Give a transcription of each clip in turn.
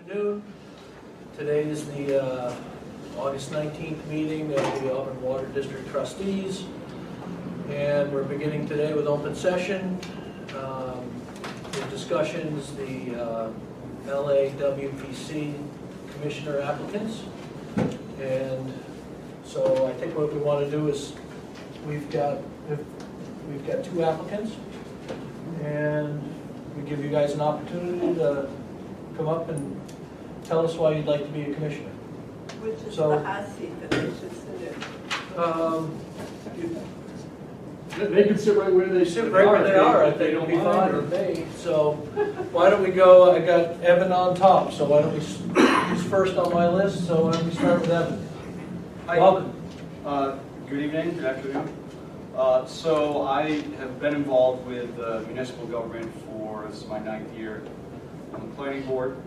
afternoon. Today is the August 19th meeting of the Auburn Water District Trustees, and we're beginning today with open session. The discussions, the LAWPC Commissioner applicants, and so I think what we want to do is we've got two applicants, and we give you guys an opportunity to come up and tell us why you'd like to be a commissioner. Which is the hot seat that they should sit in. They can sit right where they Sit right where they are, I think it'll be fine with me. So why don't we go, I got Evan on top, so why don't we, he's first on my list, so why don't we start with Evan? Hi. Welcome. Good evening, good afternoon. So I have been involved with municipal government for, this is my 9th year on the planning board.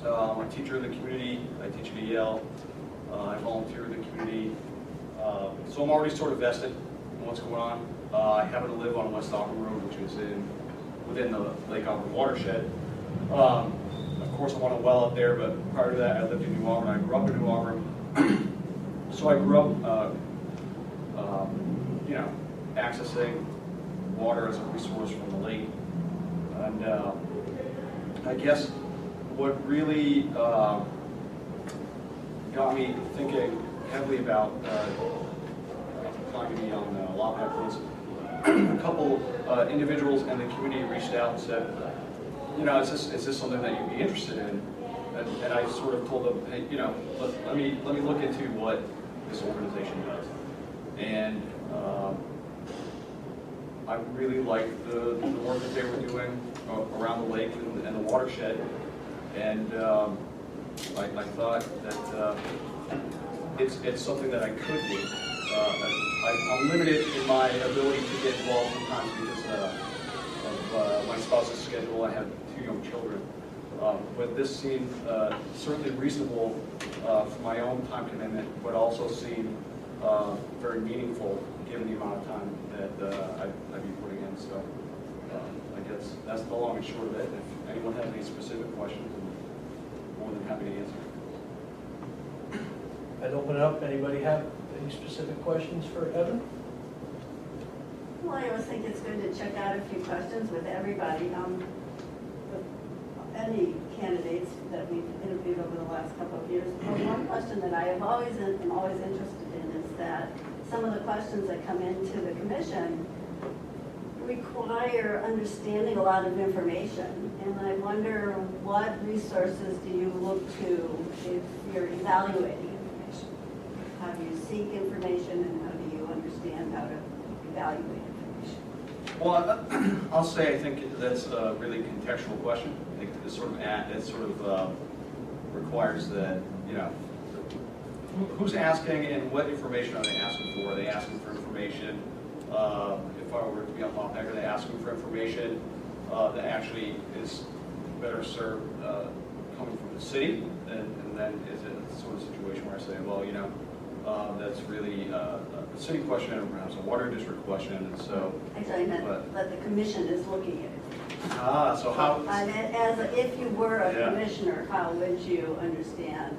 I'm a teacher in the community, I teach at Yale, I volunteer in the community. So I'm already sort of vested in what's going on. I happen to live on West Auburn Road, which is within the Lake Auburn watershed. Of course I want a well up there, but prior to that I lived in New Auburn. I grew up in New Auburn. So I grew up accessing water as a resource from the lake. And I guess what really got me thinking heavily about applying to be on LAWPAC was a couple individuals in the community reached out and said, is this something that you'd be interested in? And I sort of told them, hey, let me look into what this organization does. And I really liked the work that they were doing around the lake and the watershed. And I thought that it's something that I could do. I'm limited in my ability to get involved sometimes because of my spouse's schedule. I have 2 young children. But this seemed certainly reasonable for my own time commitment, but also seemed very meaningful given the amount of time that I'd be putting in. So I guess that's the long and short of it. If anyone has any specific questions, I'm more than happy to answer. I'd open it up. Anybody have any specific questions for Evan? Well, I always think it's good to check out a few questions with everybody. With any candidates that we've interviewed over the last couple of years. Well, one question that I am always interested in is that some of the questions that come into the commission require understanding a lot of information. And I wonder, what resources do you look to if you're evaluating information? How do you seek information, and how do you understand how to evaluate information? Well, I'll say I think that's a really contextual question. I think it sort of requires that, who's asking and what information are they asking for? Are they asking for information? If I were to be on LAWPAC, are they asking for information that actually is better served coming from the city? And then is it a sort of situation where I say, well, that's really a city question or perhaps a water district question, and so. Actually, that the commission is looking at it. So how? If you were a commissioner, how would you understand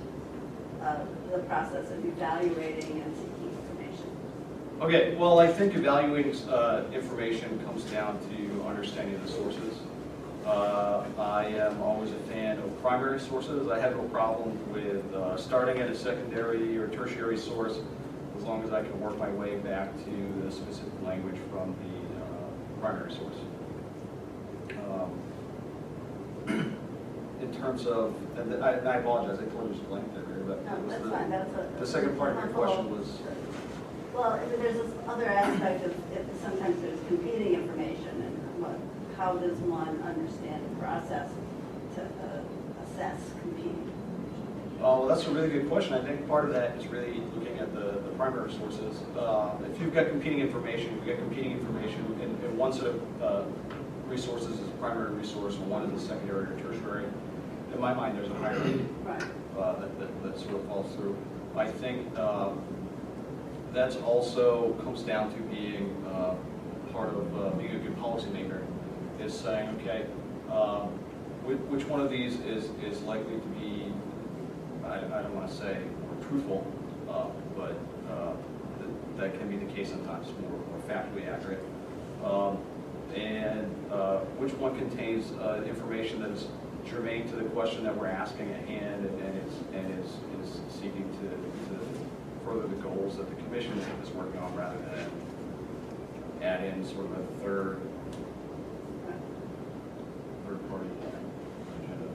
the process of evaluating and seeking information? Okay, well, I think evaluating information comes down to understanding the sources. I am always a fan of primary sources. I have no problem with starting at a secondary or tertiary source as long as I can work my way back to the specific language from the primary source. In terms of, and I apologize, I told you it was blank there, but No, that's fine. the second part of your question was. Well, there's this other aspect of sometimes there's competing information, and how does one understand the process to assess competing information? Oh, well, that's a really good question. I think part of that is really looking at the primary sources. If you've got competing information, and one set of resources is a primary resource, and one is a secondary or tertiary. In my mind, there's a hierarchy that sort of falls through. I think that also comes down to being part of being a good policymaker, is saying, okay, which one of these is likely to be, I don't want to say more truthful, but that can be the case sometimes, more factually accurate. And which one contains information that is germane to the question that we're asking at hand and is seeking to further the goals that the commission is working on, rather than add in sort of a third party agenda.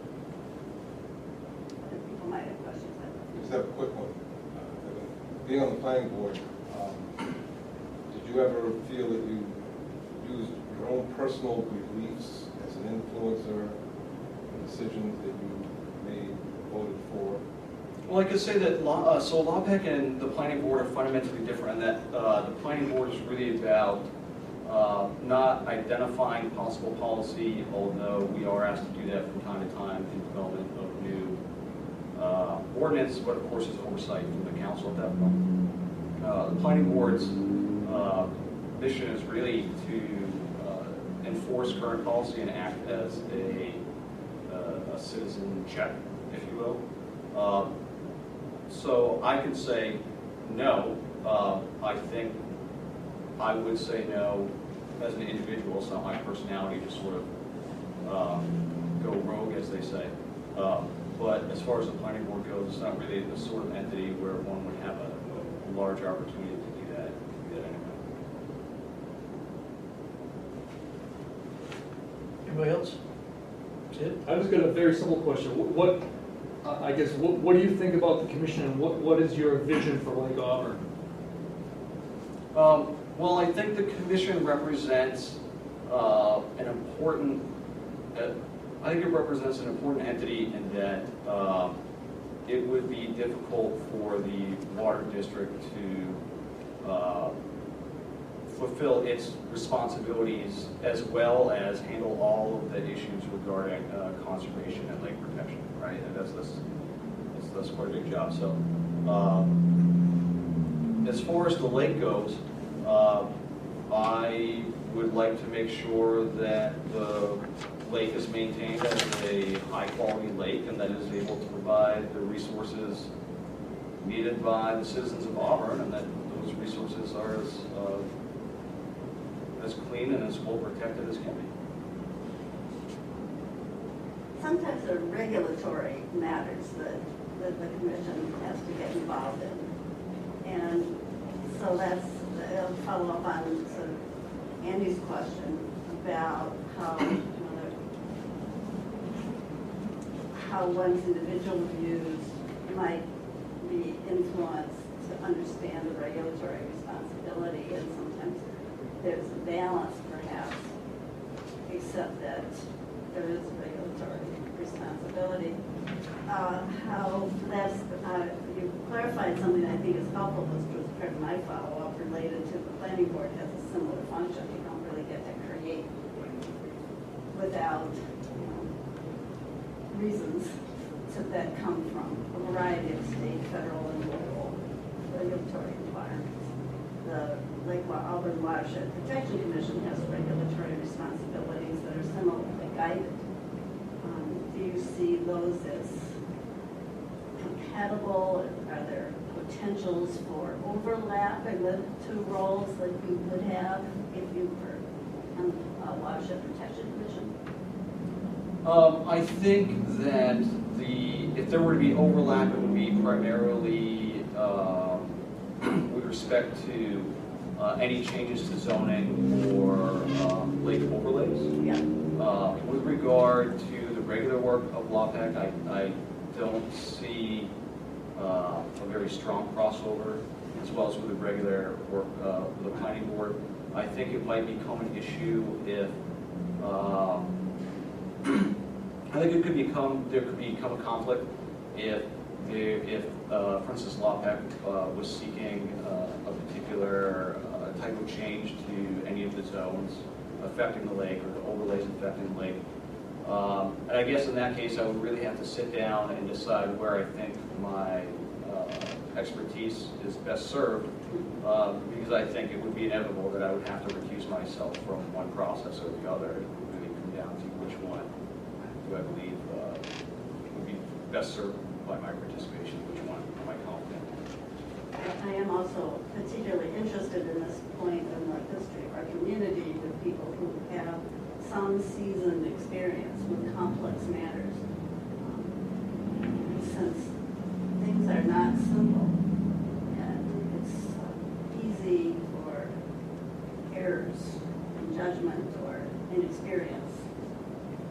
Other people might have questions. Just have a quick one. Being on the planning board, did you ever feel that you used your own personal beliefs as an influencer in decisions that you made, voted for? Well, I could say that so LAPEC and the planning board are fundamentally different, and that the planning board is really about not identifying possible policy, although we are asked to do that from time to time in development of new ordinance, but of course it's oversight from the council at that point. The planning board's mission is really to enforce current policy and act as a citizen check, if you will. So I could say no. I think I would say no as an individual. It's not my personality to sort of go rogue, as they say. But as far as the planning board goes, it's not really the sort of entity where one would have a large opportunity to do that anyway. Anybody else? Sid? I just got a very simple question. What do you think about the commission, and what is your vision for Lake Auburn? Well, I think the commission represents an important. I think it represents an important entity in that it would be difficult for the water district to fulfill its responsibilities as well as handle all of the issues regarding conservation and lake protection, right? And that's quite a big job. So as far as the lake goes, I would like to make sure that the lake is maintained as a high-quality lake and that is able to provide the resources needed by the citizens of Auburn, and that those resources are as clean and as well protected as can be. Sometimes there are regulatory matters that the commission has to get involved in. And so that's, I'll follow up on sort of Andy's question about how one's individual views might be influenced to understand the regulatory responsibility, and sometimes there's a balance perhaps, except that there is regulatory responsibility. How that's, you clarified something that I think is helpful, which was part of my follow-up related to the planning board has a similar function. You don't really get to create without reasons that come from a variety of state, federal, and local regulatory environments. The Lake Auburn Watershed Protection Commission has regulatory responsibilities that are similarly guided. Do you see those as compatible? Are there potentials for overlap in the two roles that you would have if you were on the Watershed Protection Commission? I think that if there were to be overlap, it would be primarily with respect to any changes to zoning or lake overlays. Yeah. With regard to the regular work of LAPEC, I don't see a very strong crossover, as well as with the regular work of the planning board. I think it might become an issue if I think there could become a conflict if for instance, LAPEC was seeking a particular type of change to any of the zones affecting the lake, or the overlays affecting the lake. And I guess in that case, I would really have to sit down and decide where I think my expertise is best served, because I think it would be inevitable that I would have to recuse myself from one process or the other. It would really come down to which one who I believe would be best served by my participation, which one am I confident? I am also particularly interested in this point in the history of our community with people who have some seasoned experience with complex matters. Since things are not simple, and it's easy for errors in judgment or inexperience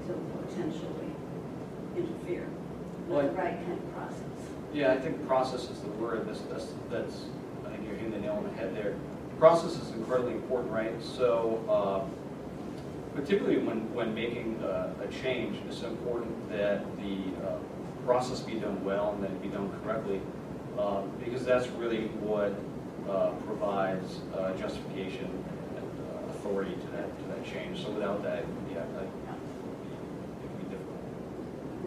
to potentially interfere with the right kind of process. Yeah, I think process is the word. That's I think you're hitting the nail on the head there. Process is incredibly important, right? So, particularly when making a change, it's important that the process be done well and that it be done correctly, because that's really what provides justification and authority to that change. So without that, yeah, it can be difficult.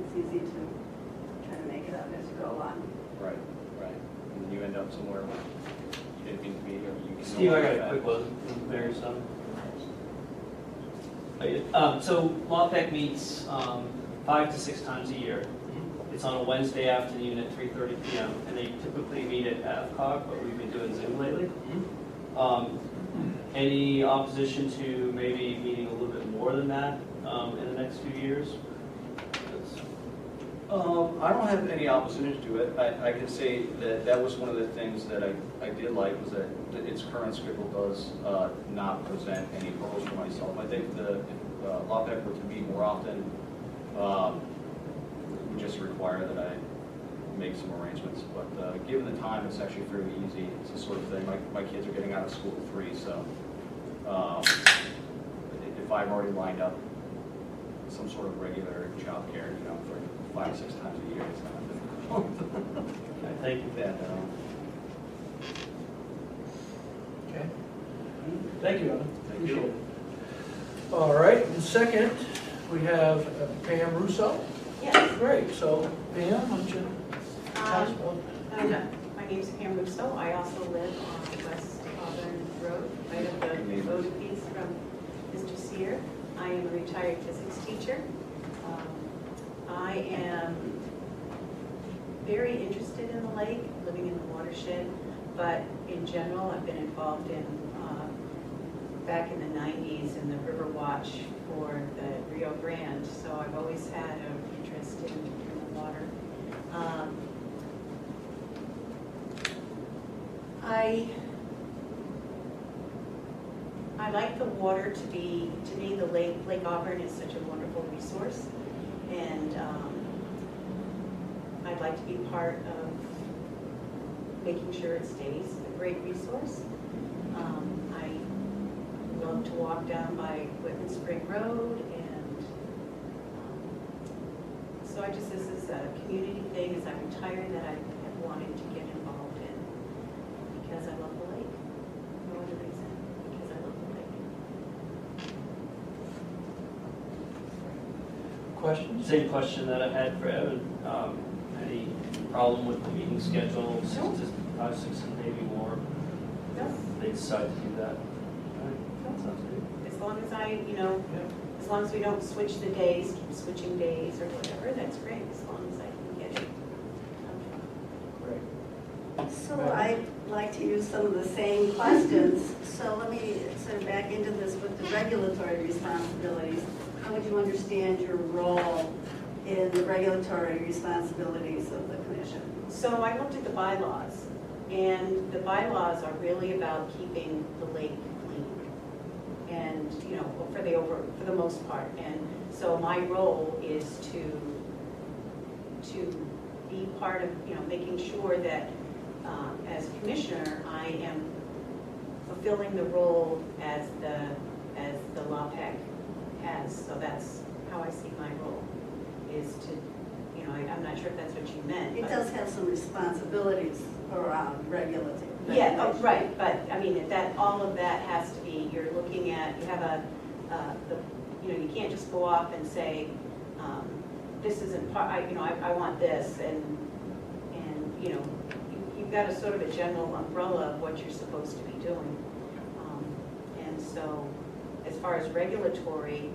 It's easy to try to make it up as you go along. Right, right. And then you end up somewhere you didn't mean to be, or you can. Steve, I got a quick one, Mary's son. So LawPAC meets 5 to 6 times a year. It's on a Wednesday afternoon at 3:30 p.m. and they typically meet at AFCOG, but we've been doing Zoom lately. Any opposition to maybe meeting a little bit more than that in the next few years? I don't have any opposition to it. I can say that was one of the things that I did like, was that its current schedule does not present any hurdles for myself. I think if LawPAC were to meet more often, it would just require that I make some arrangements. But given the time, it's actually fairly easy. It's the sort of thing, my kids are getting out of school at 3, so if I've already lined up some sort of regular child care, for 5 or 6 times a year, it's not difficult. Okay, thank you. Yeah, Okay. Thank you, Evan. Thank you. Appreciate it. All right, and second, we have Pam Russo. Yes. Great, so Pam, why don't you tell us about My name is Pam Russo. I also live on West Auburn Road, right up the road a piece from Mr. Sear. I am a retired physics teacher. I am very interested in the lake, living in the watershed, but in general, I've been involved in, back in the 90s, in the River Watch for the Rio Grande, so I've always had an interest in the water. I like the water to me, the Lake Auburn is such a wonderful resource, and I'd like to be part of making sure it stays a great resource. I love to walk down by Whitman Spring Road, and so this is a community thing as I retire that I have wanted to get involved in because I love the lake. No other reason, because I love the lake. questions? Same question that I had for Evan. Any problem with the meeting schedule, 6 to 5, 6, and maybe more? No. They decide to do that. All right, that sounds good. As long as Yeah. as long as we don't switch the days, keep switching days or whatever, that's great, as long as I can get it. Great. So I'd like to use some of the same questions. So let me sort of back into this with the regulatory responsibilities. How would you understand your role in the regulatory responsibilities of the commission? So I looked at the bylaws, and the bylaws are really about keeping the lake clean. And, for the most part. And so my role is to be part of, making sure that as commissioner, I am fulfilling the role as the LawPAC has. So that's how I see my role, is to, I'm not sure if that's what you meant. It but- does have some responsibilities around regulatory. Yeah, oh, right, but I mean, all of that has to be, you're looking at, you have you can't just go off and say, this isn't part, I want this, and you've got a sort of a general umbrella of what you're supposed to be doing. And so, as far as regulatory,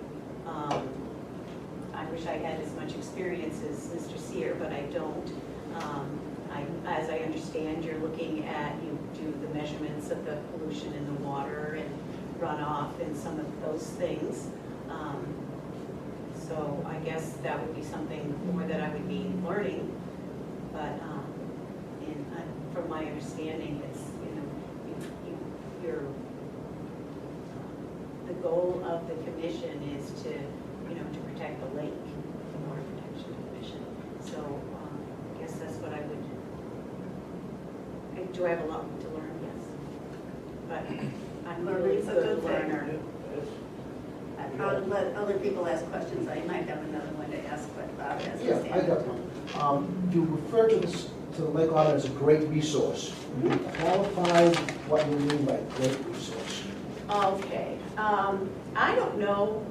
I wish I had as much experience as Mr. Sear, but I don't. As I understand, you're looking at, you do the measurements of the pollution in the water and runoff and some of those things. So I guess that would be something more that I would be learning. But from my understanding, it's, the goal of the commission is to, to protect the lake, the Water Protection Commission. So I guess that's what I would. Do I have a lot to learn? Yes. But I'm really Learning's a good good thing. learner. I'll let other people ask questions. I might have another one to ask about as Yeah, I got one. You refer to the Lake Auburn as a great resource. Qualify what you mean by great resource. Okay. I don't know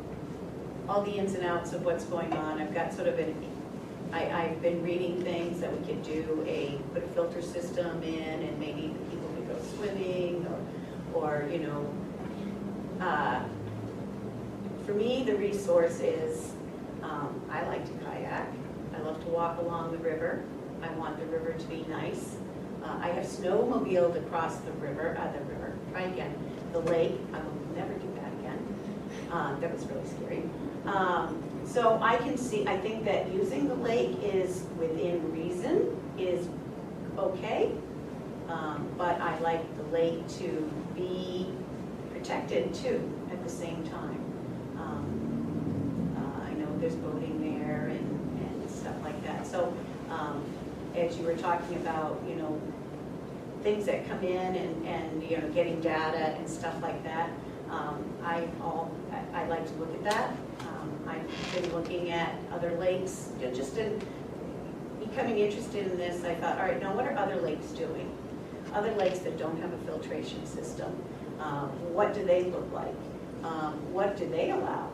all the ins and outs of what's going on. I've got sort of I've been reading things that we could do put a filter system in, and maybe the people could go swimming, or for me, the resource is, I like to kayak. I love to walk along the river. I want the river to be nice. I have snowmobiled across the lake. I will never do that again. That was really scary. So I think that using the lake is within reason, is okay. But I like the lake to be protected too at the same time. I know there's boating there and stuff like that. So as you were talking about, things that come in and getting data and stuff like that, I like to look at that. I've been looking at other lakes, just in becoming interested in this. I thought, all right, now what are other lakes doing? Other lakes that don't have a filtration system. What do they look like? What do they allow?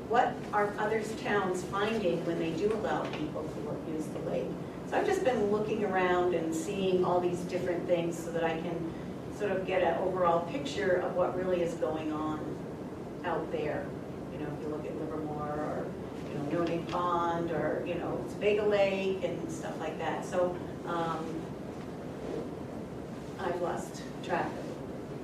What are other towns finding when they do allow people to use the lake? So I've just been looking around and seeing all these different things so that I can sort of get an overall picture of what really is going on out there. If you look at Livermore, or Noni Pond, or Tobago Lake and stuff like that. So I've lost track of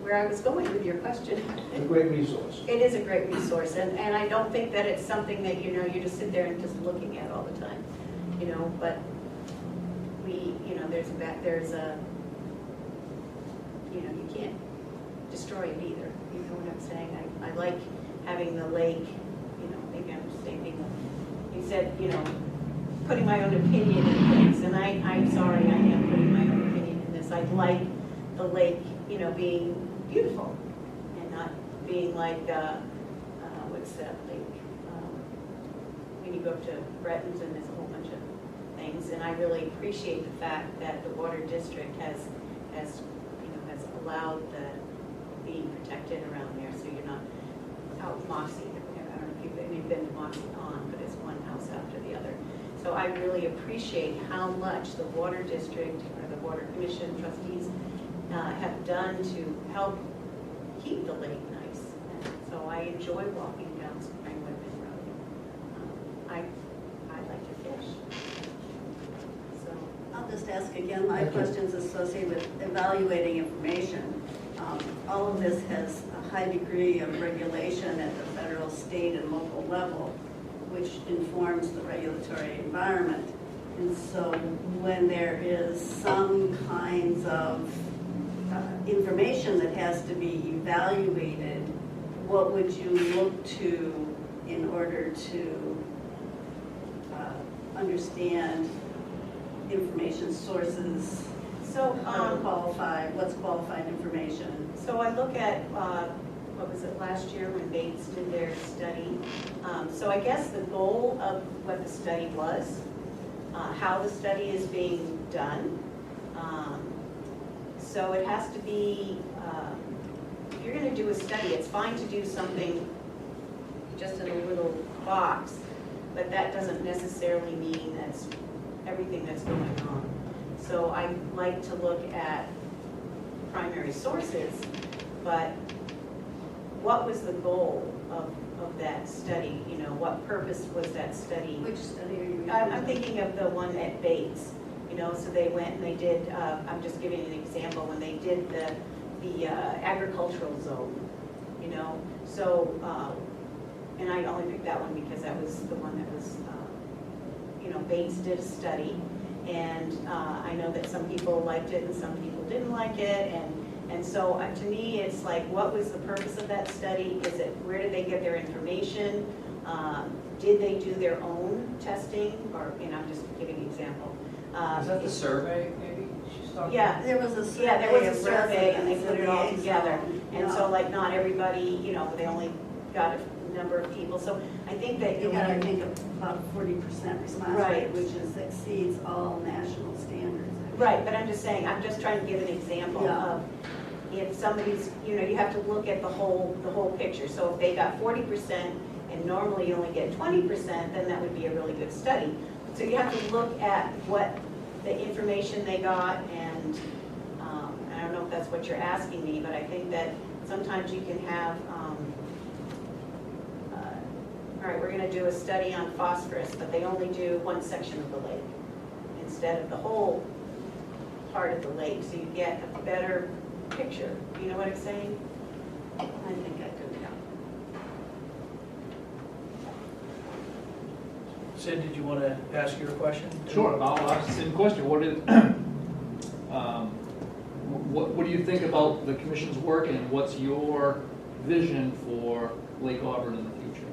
where I was going with your question. A great resource. It is a great resource, and I don't think that it's something that you just sit there and just looking at all the time. But there's a you can't destroy it either. You know what I'm saying? I like having the lake, maybe I'm just saying, you said, putting my own opinion in things, and I'm sorry, I am putting my own opinion in this. I like the lake, being beautiful, and not being like, what's that lake? When you go up to Bretton's and there's a whole bunch of things, and I really appreciate the fact that the Water District has allowed the being protected around there, so you're not out Moxie. I don't know if you've been to Moxie Pond, but it's one house after the other. So I really appreciate how much the Water District, or the Water Commission trustees have done to help keep the lake nice. And so I enjoy walking down Spring Woodman Road. I like to fish. So I'll just ask again my questions associated with evaluating information. All of this has a high degree of regulation at the federal, state, and local level, which informs the regulatory environment. And so when there is some kinds of information that has to be evaluated, what would you look to in order to understand information sources? So how to qualify, what's qualified information? So I look at, what was it, last year when Bates did their study. So I guess the goal of what the study was, how the study is being done. So it has to be, if you're going to do a study, it's fine to do something just in a little box, but that doesn't necessarily mean that's everything that's going on. So I like to look at primary sources, but what was the goal of that study? You know, what purpose was that study? Which study are you? I'm thinking of the one at Bates, you know, so they went and they did, I'm just giving an example, when they did the agricultural zone, you know, so, and I only picked that one because that was the one that was, you know, Bates did a study, and I know that some people liked it and some people didn't like it, and so to me, it's like, what was the purpose of that study? Is it, where did they get their information? Did they do their own testing? Or, you know, I'm just giving an example. Is that the survey, maybe, she's talking? Yeah, There was a survey. yeah, there was a of survey and they residents put it in all the together. zone, And yeah. so like not everybody, you know, they only got a number of people. So I think that You you got, I have, think, about 40% response rate, Right. which exceeds all national standards. right, but I'm just saying, I'm just trying to give an example Yeah. of if somebody's, you know, you have to look at the whole picture. So if they got 40% and normally you only get 20%, then that would be a really good study. So you have to look at what the information they got, and I don't know if that's what you're asking me, but I think that sometimes you can have, all right, we're gonna do a study on phosphorus, but they only do one section of the lake instead of the whole part of the lake, so you get a better picture. You know what I'm saying? I think I could, yeah. Sid, did you want to ask your question? Sure, I'll ask the same question. What do you think about the commission's work, and what's your vision for Lake Auburn in the future?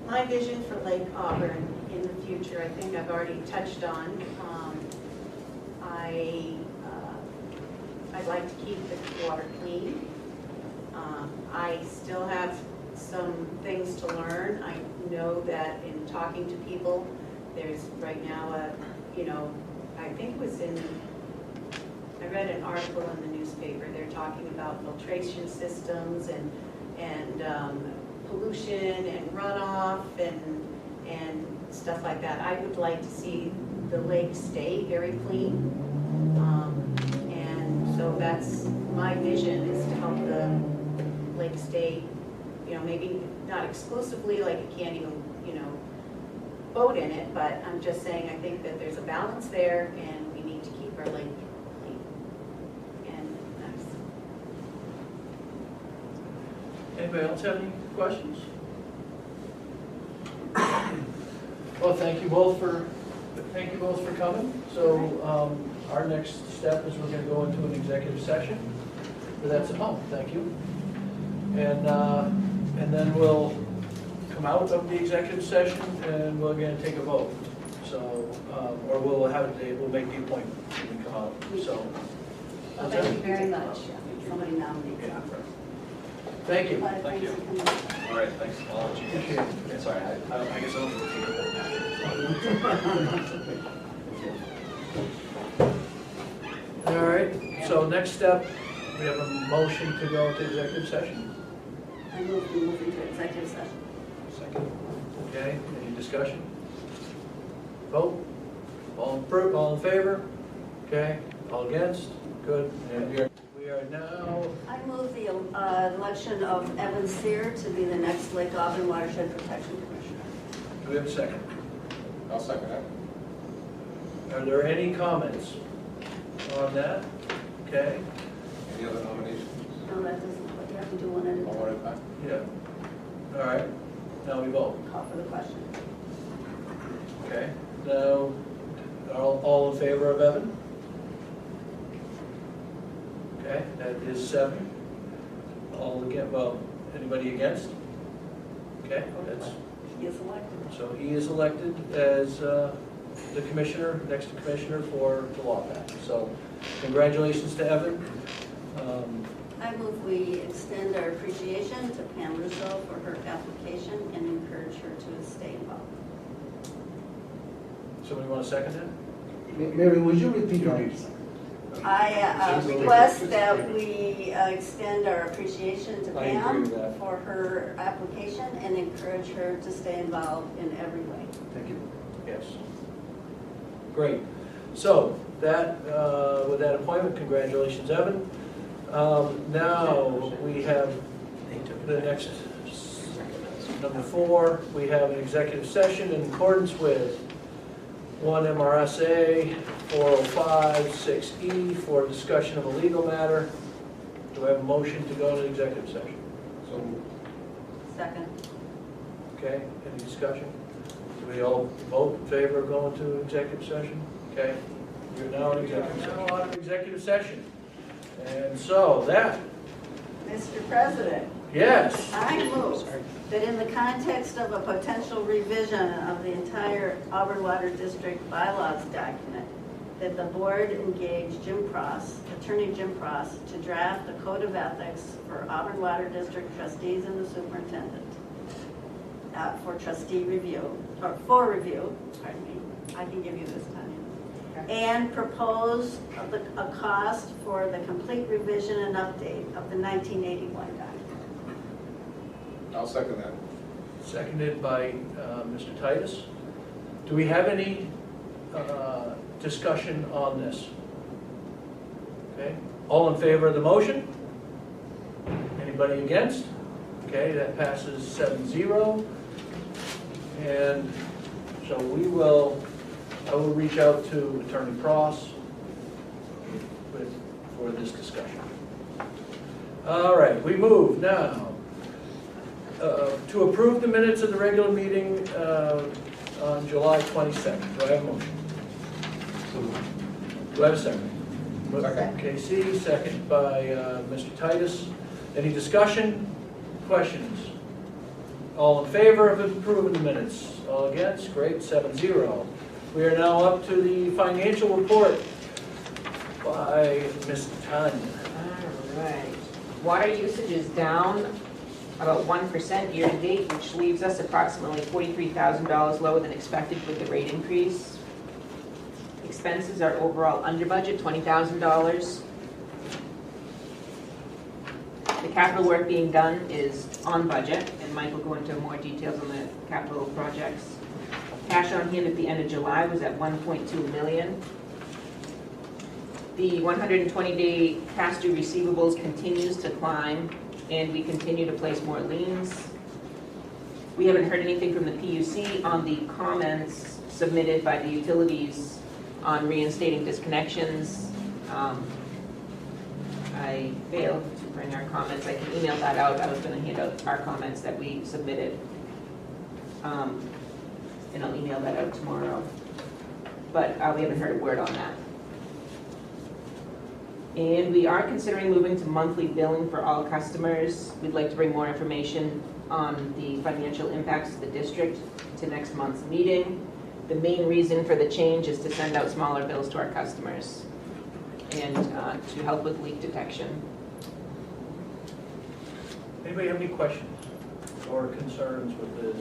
My vision for Lake Auburn in the future, I think I've already touched on. I'd like to keep the water clean. I still have some things to learn. I know that in talking to people, there's right now you know, I think it was I read an article in the newspaper. They're talking about filtration systems and pollution and runoff and stuff like that. I would like to see the lake stay very clean. And so that's my vision, is to help the lake stay, you know, maybe not exclusively, like you can't even, you know, boat in it, but I'm just saying I think that there's a balance there and we need to keep our lake clean. And that's, Anybody else have any questions? Well, thank you both for coming. So our next step is we're going to go into an executive session. But that's thank you. And then we'll come out of the executive session and we're going to take a vote. So, or we'll make the appointment when we come out. So, Well, thank you very much. Somebody nominated. Yeah. Thank you. Thank you. All right, thanks. I'll let you Appreciate guys. it. Yeah, sorry, I guess I don't need to take it. All right, so next step, we have a motion to go into executive session. I move into executive session. Second. Okay, any discussion? Vote? All in favor? Okay, all against? Good. And we are now, I move the election of Evan Sear to be the next Lake Auburn Watershed Protection Commissioner. do we have a second? I'll second that. Are there any comments on that? Okay, Any other nominations? No, that doesn't, but you have to do one at a One time. at a time? yeah. All right, now we vote. Call for the question. Okay, now, all in favor of Evan? Okay, that is 7. All again, well, anybody against? Okay, that's, He is elected. so he is elected as the commissioner, next commissioner for the law pack. So congratulations to Evan. I move we extend our appreciation to Pam Russo for her application and encourage her to stay involved. Somebody want to second that? Mary, would you repeat that? I request that we extend our appreciation to I agree Pam with that. for her application and encourage her to stay involved in every way. Thank you. Yes. Great. So that, with that appointment, congratulations, Evan. Now, we have The next, number 4, we have an executive session in accordance with 1 MRSA 405-6E for discussion of a legal matter. Do I have a motion to go into executive session? So, Second. Okay, any discussion? Do we all vote in favor of going to executive session? Okay, you're now in executive session. Now on to executive session. And so that, Mr. President, yes. I move that in the context of a potential revision of the entire Auburn Water District bylaws document, that the board engage Attorney Jim Pross, to draft a code of ethics for Auburn Water District trustees and the superintendent for trustee review, or for review, pardon me, I can give you this time. And propose a cost for the complete revision and update of the 1981 document. I'll second that. Seconded by Mr. Titus. Do we have any discussion on this? Okay, all in favor of the motion? Anybody against? Okay, that passes 7-0. And so I will reach out to Attorney Pross for this discussion. All right, we move now to approve the minutes of the regular meeting on July 22nd. Do I have a motion? Do I have a second? Second. KC, second by Mr. Titus. Any discussion? Questions? All in favor of approving the minutes? All against? Great, 7-0. We are now up to the financial report by Ms. Tanya. All right. Water usage is down about 1% year-to-date, which leaves us approximately $43,000 lower than expected with the rate increase. Expenses are overall under budget, $20,000. The capital work being done is on budget, and Mike will go into more details on the capital projects. Cash on hand at the end of July was at $1.2 million. The 120-day past due receivables continues to climb, and we continue to place more liens. We haven't heard anything from the PUC on the comments submitted by the utilities on reinstating disconnections. I failed to bring our comments. I can email that out. I was going to hand out our comments that we submitted. And I'll email that out tomorrow. But we haven't heard a word on that. And we are considering moving to monthly billing for all customers. We'd like to bring more information on the financial impacts of the district to next month's meeting. The main reason for the change is to send out smaller bills to our customers and to help with leak detection. Anybody have any questions or concerns with the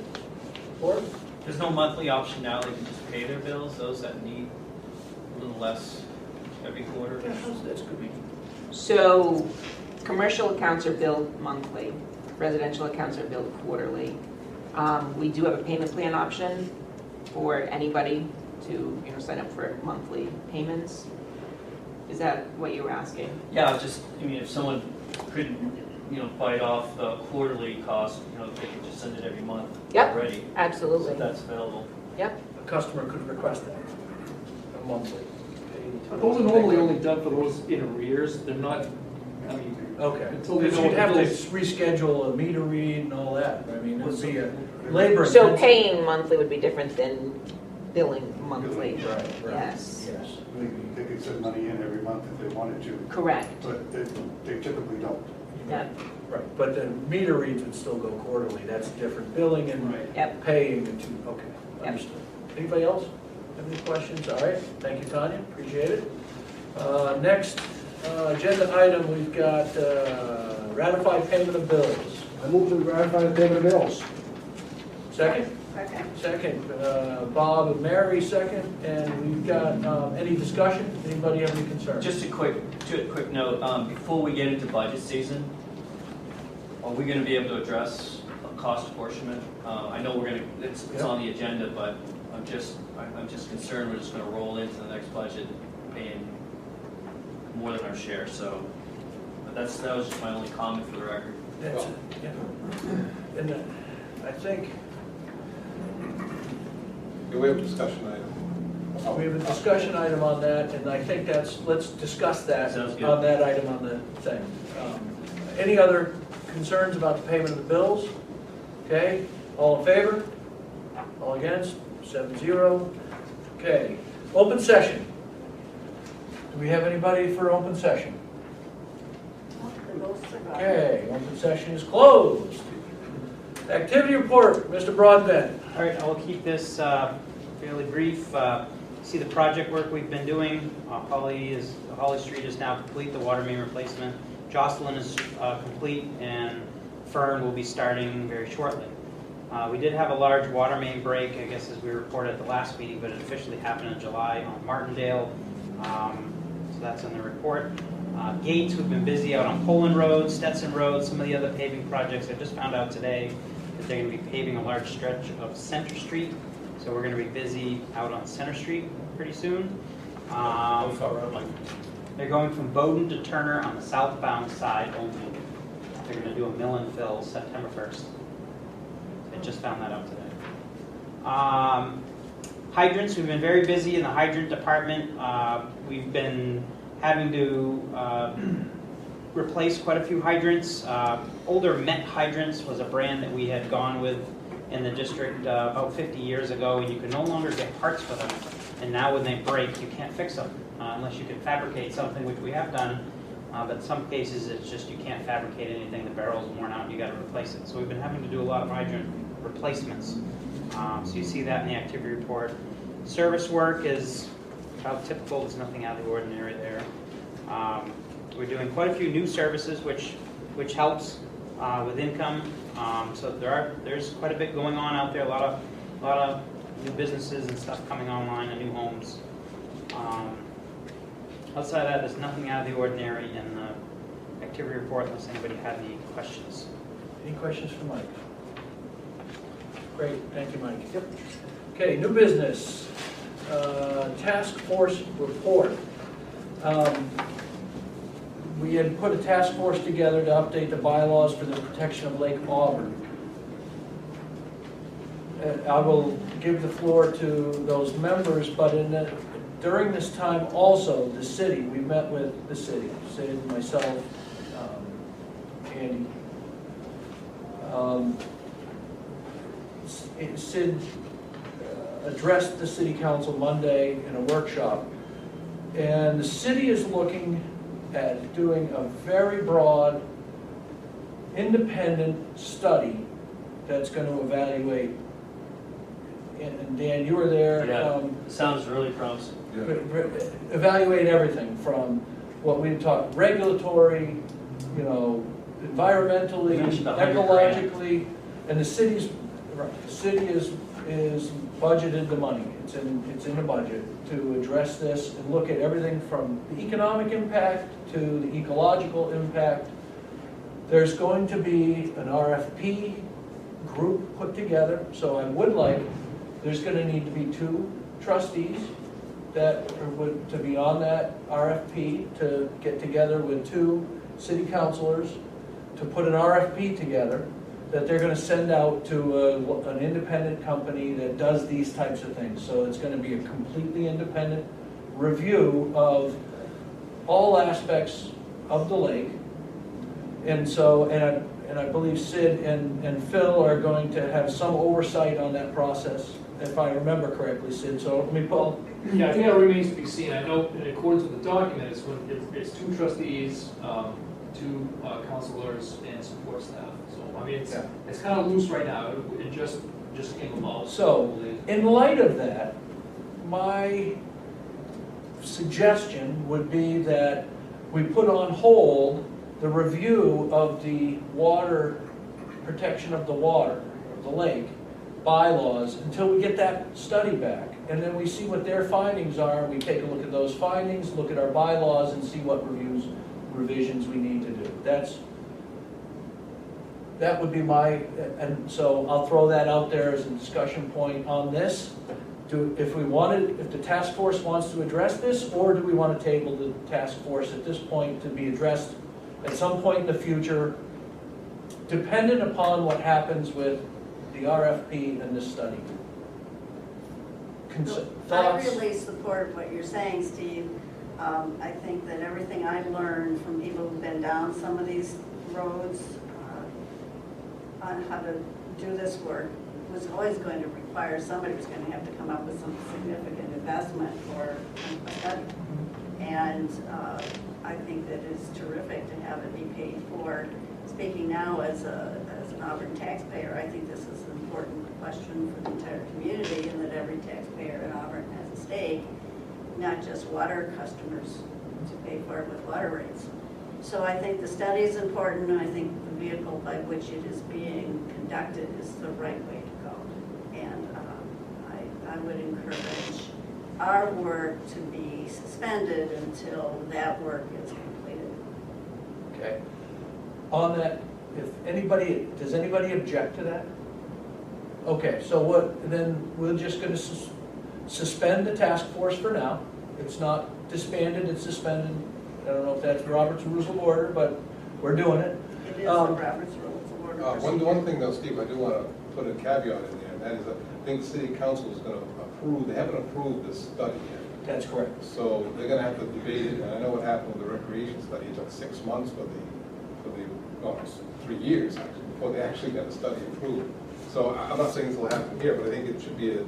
report? There's no monthly option now, they can just pay their bills, those that need a little less every quarter. Yeah, that's good. So commercial accounts are billed monthly, residential accounts are billed quarterly. We do have a payment plan option for anybody to sign up for monthly payments. Is that what you were asking? Yeah, if someone could, bite off the quarterly cost, they could just send it every month Yep. already. Absolutely. So that's available. Yep. A customer could request that, a monthly. But those are normally only done for those in arrears. They're not, Okay, Until they because know you'd have to what those- reschedule a meter read and all that. I mean, it would be a labor. So intensive- paying monthly would be different than billing monthly. Right, right. Yes. Yes. They could send money in every month if they wanted to, Correct. but they typically don't. Yep. Right, but the meter reads would still go quarterly. That's different billing and Right. Yep. paying the two. Okay, Yep. understood. Anybody else have any questions? All right, thank you, Tanya, appreciate it. Next agenda item, we've got ratified payment of bills. I move to ratify the payment of bills. Second? Second. Second, Bob and Mary, second, and we've got, any discussion? Anybody have any concerns? Just a quick note, before we get into budget season, are we gonna be able to address a cost apportionment? I know it's on the agenda, but I'm just concerned we're just gonna roll into the next budget paying more than our share, so. But that was just my only comment for the record. That's it, yeah. and I think Yeah, we have a discussion item. we have a discussion item on that, and I think let's discuss that Sounds good. on that item on the thing. Any other concerns about the payment of the bills? Okay, all in favor? All against? 7-0. Okay, open session. Do we have anybody for open session? The ghosts are gone. Okay, open session is closed. Activity report, Mr. Broadbent. All right, I will keep this fairly brief. See the project work we've been doing. Holly Street is now complete, the water main replacement. Jocelyn is complete, and Fern will be starting very shortly. We did have a large water main break, I guess as we reported at the last meeting, but it officially happened in July on Martindale. So that's in the report. Gates, we've been busy out on Poland Road, Stetson Road, some of the other paving projects. I just found out today that they're going to be paving a large stretch of Center Street. So we're going to be busy out on Center Street pretty soon. They're going from Bowden to Turner on the southbound side only. They're going to do a mill and fill September 1st. I just found that out today. Hydrants, we've been very busy in the hydrant department. We've been having to replace quite a few hydrants. Older Met hydrants was a brand that we had gone with in the district about 50 years ago, and you could no longer get parts for them. And now when they break, you can't fix them unless you can fabricate something, which we have done. But in some cases, it's just you can't fabricate anything. The barrel's worn out, and you got to replace it. So we've been having to do a lot of hydrant replacements. So you see that in the activity report. Service work is about typical. There's nothing out of the ordinary there. We're doing quite a few new services, which helps with income. So there's quite a bit going on out there. A lot of new businesses and stuff coming online, and new homes. Outside of that, there's nothing out of the ordinary in the activity report unless anybody had any questions. Any questions for Mike? Great, thank you, Mike. Yep. Okay, new business. Task force report. We had put a task force together to update the bylaws for the protection of Lake Auburn. I will give the floor to those members, but during this time also, the city, we met with the city, Sid, myself, Andy. Sid addressed the city council Monday in a workshop, and the city is looking at doing a very broad, independent study that's going to evaluate, and Dan, you were there. Yeah, sounds really promising. Evaluate everything from what we've talked, regulatory, environmentally, Finish the 100 grand. ecologically, and the city is budgeted the money. It's in the budget to address this and look at everything from the economic impact to the ecological impact. There's going to be an RFP group put together, so there's going to need to be 2 trustees that would to be on that RFP, to get together with 2 city councilors to put an RFP together that they're going to send out to an independent company that does these types of things. So it's going to be a completely independent review of all aspects of the lake. And so, and I believe Sid and Phil are going to have some oversight on that process, if I remember correctly, Sid. So let me pull. Yeah, I think that remains to be seen. I know in accordance with the document, it's 2 trustees, 2 counselors, and support staff. So, I mean, it's kind of loose right now. It just came about. So, in light of that, my suggestion would be that we put on hold the review of the water, protection of the water, of the lake, bylaws, until we get that study back. And then we see what their findings are, we take a look at those findings, look at our bylaws, and see what revisions we need to do. That would be and so I'll throw that out there as a discussion point on this. If the task force wants to address this, or do we want to table the task force at this point to be addressed at some point in the future, dependent upon what happens with the RFP and this study. I Thoughts? really support what you're saying, Steve. I think that everything I've learned from people who've been down some of these roads on how to do this work was always going to require, somebody was going to have to come up with some significant investment for a study. And I think that it's terrific to have it be paid for. Speaking now as an Auburn taxpayer, I think this is an important question for the entire community, and that every taxpayer in Auburn has a stake, not just water customers to pay for it with water rates. So I think the study is important, and I think the vehicle by which it is being conducted is the right way to go. And I would encourage our work to be suspended until that work is completed. Okay. On that, does anybody object to that? Okay, so then we're just gonna suspend the task force for now. It's not disbanded, it's suspended. I don't know if that's Robert's Rules of Order, but we're doing it. It is the Robert's Rules of Order. One thing though, Steve, I do want to put a caveat in there, and that is, I think the city council is going to approve, they haven't approved this study yet. That's correct. So they're going to have to debate it, and I know what happened with the recreation study, it took 6 months for the, well, 3 years actually, before they actually got the study approved. So I'm not saying this will happen here, but I think it should be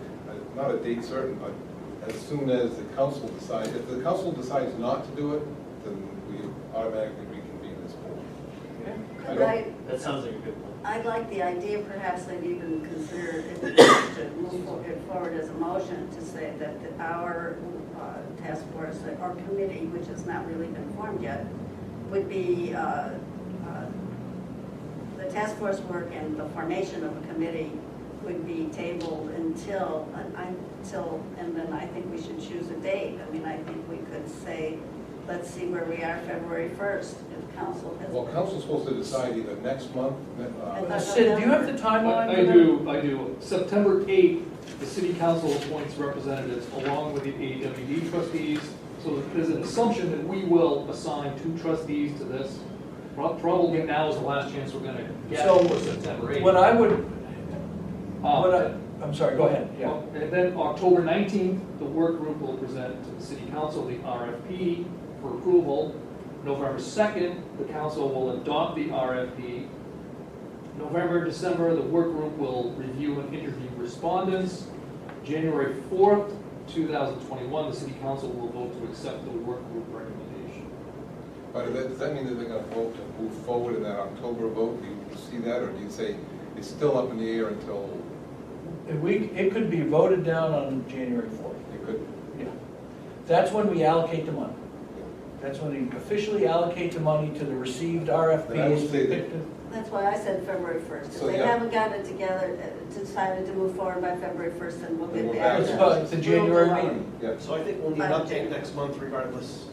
not a date certain, but as soon as the council decides, if the council decides not to do it, then we automatically reconvene this board. That sounds like a good plan. I'd like the idea, perhaps they'd even consider it to move it forward as a motion to say that our task force or committee, which has not really been formed yet, would be the task force work and the formation of a committee would be tabled until, and then I think we should choose a date. I mean, I think we could say, let's see where we are February 1st, if council has. Well, council's supposed to decide either next month, Sid, do you have the timeline? I do. September 8th, the city council appoints representatives along with the AWD trustees. So there's an assumption that we will assign 2 trustees to this. Probably now is the last chance we're gonna get for September 8th. What I would, I'm sorry, go ahead. Yeah. And then October 19th, the work group will present to the city council the RFP for approval. November 2nd, the council will adopt the RFP. November, December, the work group will review and interview respondents. January 4th, 2021, the city council will vote to accept the work group recommendation. But does that mean that they're going to vote to move forward in that October vote? Do you see that, or do you say it's still up in the air until? It could be voted down on January 4th. It could. Yeah. That's when we allocate the money. That's when we officially allocate the money to the received But I would say that- RFPs. That's why I said February 1st. If So, they yeah. haven't got it together, decided to move forward by February 1st, then we'll Then get we're back. back It's to about the January We'll go meeting. Yeah. So I think we'll need an update next month regardless.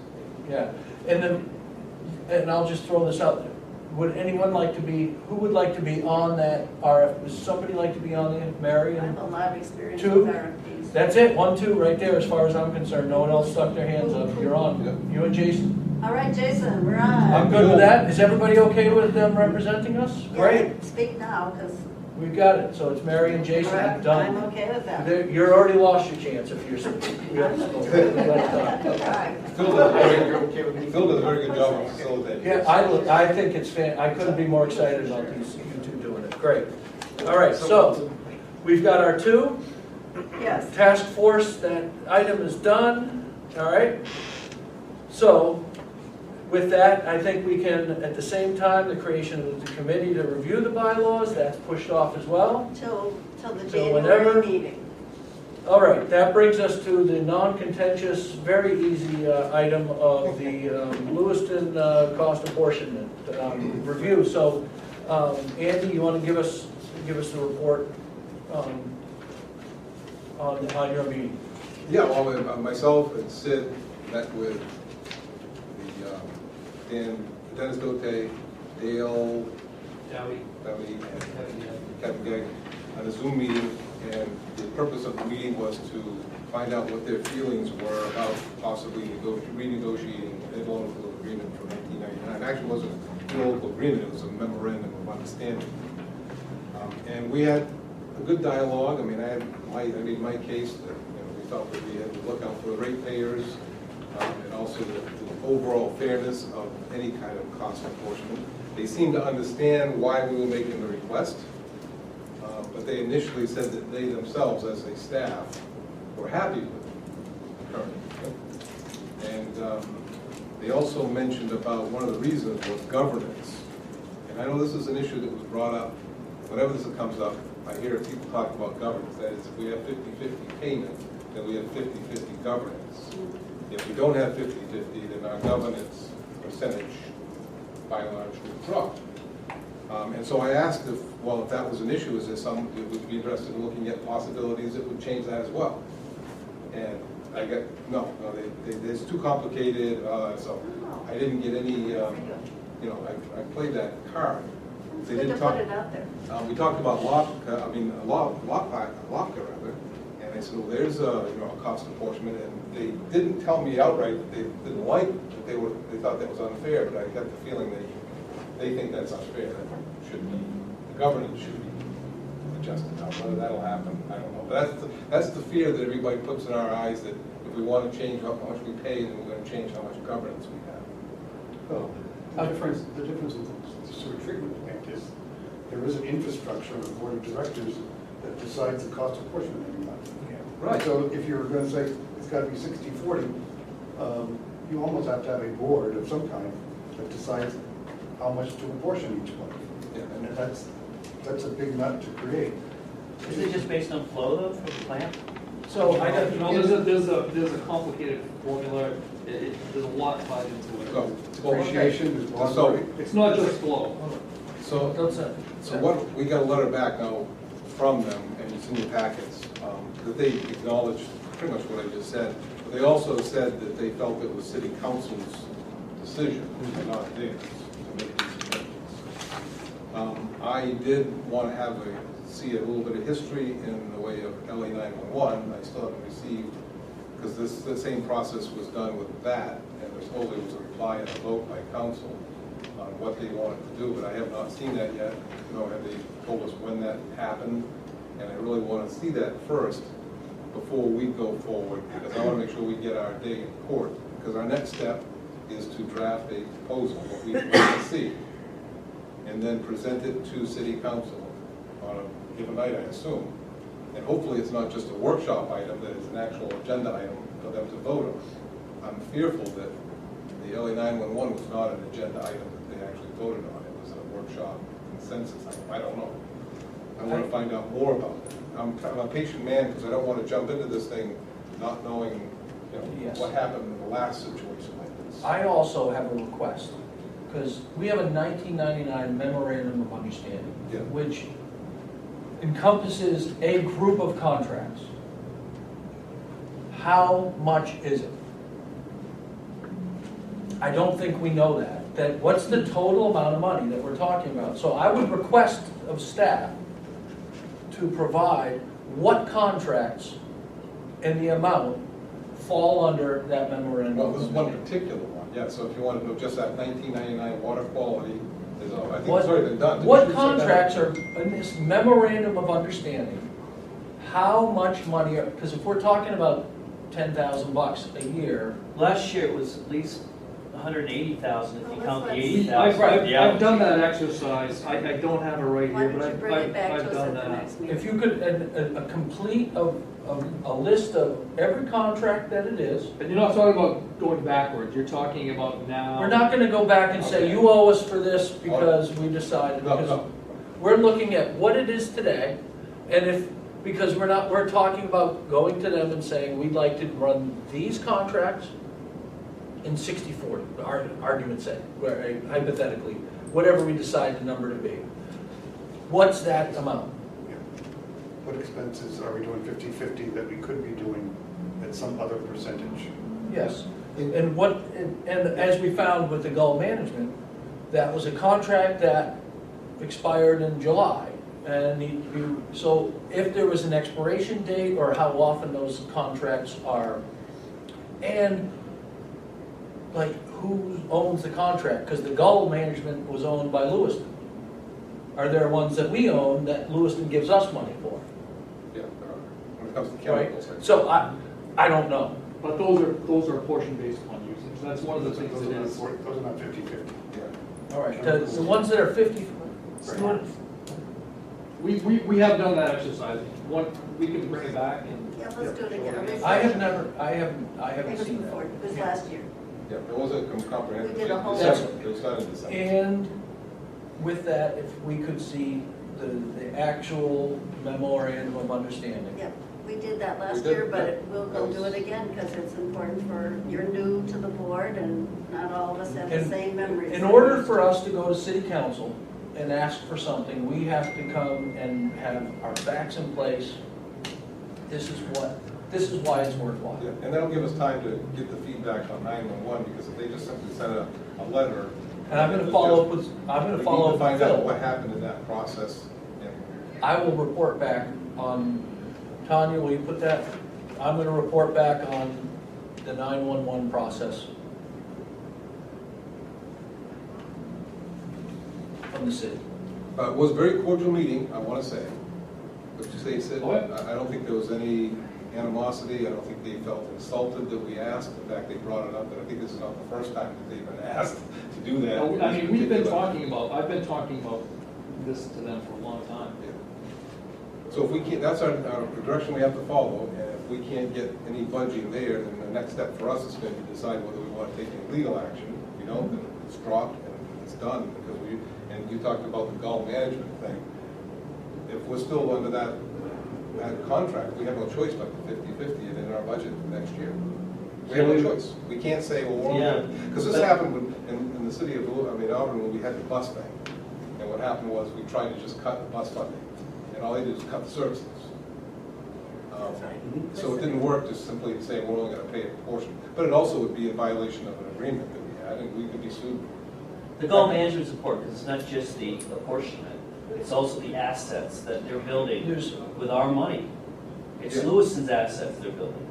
Yeah. And I'll just throw this out there. Would anyone like to be, who would like to be on that RFP? Would somebody like to be on the, Mary? I have a lot of experience 2? with RFPs. That's it, 1, 2, right there, as far as I'm concerned. No one else stuck their hands up. You're on. Yeah. You and Jason? All right, Jason, we're on. I'm good with that. Is everybody okay with them representing us? Great. Yeah, speak now, because We've got it. So it's Mary and Jason. I'm Done. okay with that. You're already lost your chance if you're. Phil does a very good job of facilitating. Yeah, I think it's I couldn't be more excited about these, you two doing it. Great. All right, so we've got our 2. Yes. Task force, that item is done. All right. So with that, I think we can, at the same time, the creation of the committee to review the bylaws, that's pushed off as well. Till the Till whenever. January meeting. All right, that brings us to the non-contentious, very easy item of the Lewiston cost apportionment review. So, Andy, you want to give us the report on your meeting? Yeah, well, myself and Sid met with Dennis Dote, Dale, Dowie. and Captain Gegg on a Zoom meeting, and the purpose of the meeting was to find out what their feelings were about possibly renegotiating an interlocal agreement from 1999. Actually, it wasn't interlocal agreement, it was a memorandum of understanding. And we had a good dialogue. I mean, I made my case that, we thought that we had to look out for the ratepayers, and also the overall fairness of any kind of cost apportionment. They seemed to understand why we were making the request, but they initially said that they themselves, as a staff, were happy with the current. And they also mentioned about one of the reasons was governance. And I know this is an issue that was brought up. Whenever this comes up, I hear people talk about governance. That is, if we have 50-50 payment, then we have 50-50 governance. If we don't have 50-50, then our governance percentage, by and large, would drop. And so I asked if that was an issue, is there some that would be interested in looking at possibilities that would change that as well? And I got, no, it's too complicated, so I didn't get any, I played that card. It's They good to didn't talk. put it out there. We talked about Lopka, rather, and I said, well, there's a cost apportionment, and they didn't tell me outright that they didn't like it, that they thought that was unfair, but I got the feeling they think that's unfair. That should be, the governance should be adjusted. Now, whether that'll happen, I don't know. But that's the fear that everybody puts in our eyes, that if we want to change how much we pay, then we're going to change how much governance we have. Well, the difference with the sewer treatment plant is there is an infrastructure of the board of directors that decides the cost apportionment every month. Right. So if you're going to say it's got to be 60-40, you almost have to have a board of some kind that decides how much to apportion each month. Yeah. And that's a big nut to create. Is it just based on flow though for the plant? So I got, There's a complicated formula, there's a lot tied into it. So, Depreciation is one So- way. It's not just flow. So, don't say. So what, we got a letter back now from them, and it's in your packets, that they acknowledged pretty much what I just said. But they also said that they felt it was city council's decision, and not theirs, to make these commitments. I did want to see a little bit of history in the way of LA 911. I still haven't received, because the same process was done with that, and there supposedly was a reply and a vote by council on what they wanted to do, but I have not seen that yet. Have they told us when that happened? And I really want to see that first before we go forward, because I want to make sure we get our day in court. Because our next step is to draft a proposal, what we want to see, and then present it to city council on a given night, I assume. And hopefully it's not just a workshop item, that it's an actual agenda item for them to vote on. I'm fearful that the LA 911 was not an agenda item that they actually voted on. It was a workshop consensus item. I don't know. I want to find out more about it. I'm a patient man because I don't want to jump into this thing not knowing Yes. what happened in the last situation like this. I also have a request, because we have a 1999 memorandum of understanding, Yeah. which encompasses a group of contracts. How much is it? I don't think we know that. What's the total amount of money that we're talking about? So I would request of staff to provide what contracts and the amount fall under that memorandum. Well, of this is one understanding. particular one, yeah, so if you want to know just that 1999 water quality, I think What- it's already been done. Did What you send that? contracts are in this memorandum of understanding? How much money, because if we're talking about $10,000 a year, Last year it was at least 180,000 if you Well, count the let's- 80,000. I've done that exercise, I don't have it right Why here, don't but you bring it back I've to us done at the that. next meeting? if you could, a complete a list of every contract that it is. And you're not talking about going backwards, you're talking about now. We're not gonna go back and say, Okay. you owe us for this because we decided, No, because no. we're looking at what it is today, and because we're talking about going to them and saying, we'd like to run these contracts in 60-40, argument's sake, where hypothetically, whatever we decide the number to be. What's that amount? Yeah. What expenses are we doing 50-50 that we could be doing at some other percentage? Yes, and as we found with the Gull Management, that was a contract that expired in July. And so if there was an expiration date, or how often those contracts are, and like, who owns the contract? Because the Gull management was owned by Lewiston. Are there ones that we own that Lewiston gives us money for? Yeah, when it comes to Right? chemicals. So I don't know. But those are portion based on usage, so that's one of the things Those that are is. not 50/50. Yeah. All right, the ones that are 50, We have done that exercise. We can bring it back and. Yeah, let's do it again. I haven't It was seen before, that. it was last year. Yeah, it was a comprehensive. We did a whole- December. It was done in December. And with that, if we could see the actual memorandum of understanding. Yeah, we did that We last did, year, but yeah. we'll go do it again because it's important for, you're new to the board and not all of us have the And same memories. In order for us to go to city council and ask for something, we have to come and have our facts in place. This is why it's worthwhile. Yeah, and that'll give us time to get the feedback on 911, because if they just simply send a letter. And I'm gonna follow up with, I'm gonna follow up We need with to find out what Phil. happened in that process. And I will report back on, Tanya, will you put that? I'm gonna report back on the 911 process from the city. It was a very cordial meeting, I want to say. But you say, Sid, What? I don't think there was any animosity. I don't think they felt insulted that we asked. In fact, they brought it up, and I think this is not the first time that they've been asked to do that. I mean, I've been talking about this to them for a long time. Yeah. So if we can't, that's our direction we have to follow, and if we can't get any budging there, then the next step for us is going to be decide whether we want to take any legal action. If we don't, then it's dropped and it's done, because and you talked about the Gull management thing. If we're still under that contract, we have no choice but the 50/50 and in our budget for next year. We have no choice. We can't say, well, because this happened in the city of, Auburn, when we had the bus thing. And what happened was we tried to just cut the bus funding, and all they did was cut the services. So it didn't work just simply to say we're only going to pay a portion. But it also would be a violation of an agreement that we had, and we could be sued. The Gull management is important because it's not just the apportionment, it's also the assets that they're building with our money. It's Yeah. Lewiston's assets they're building.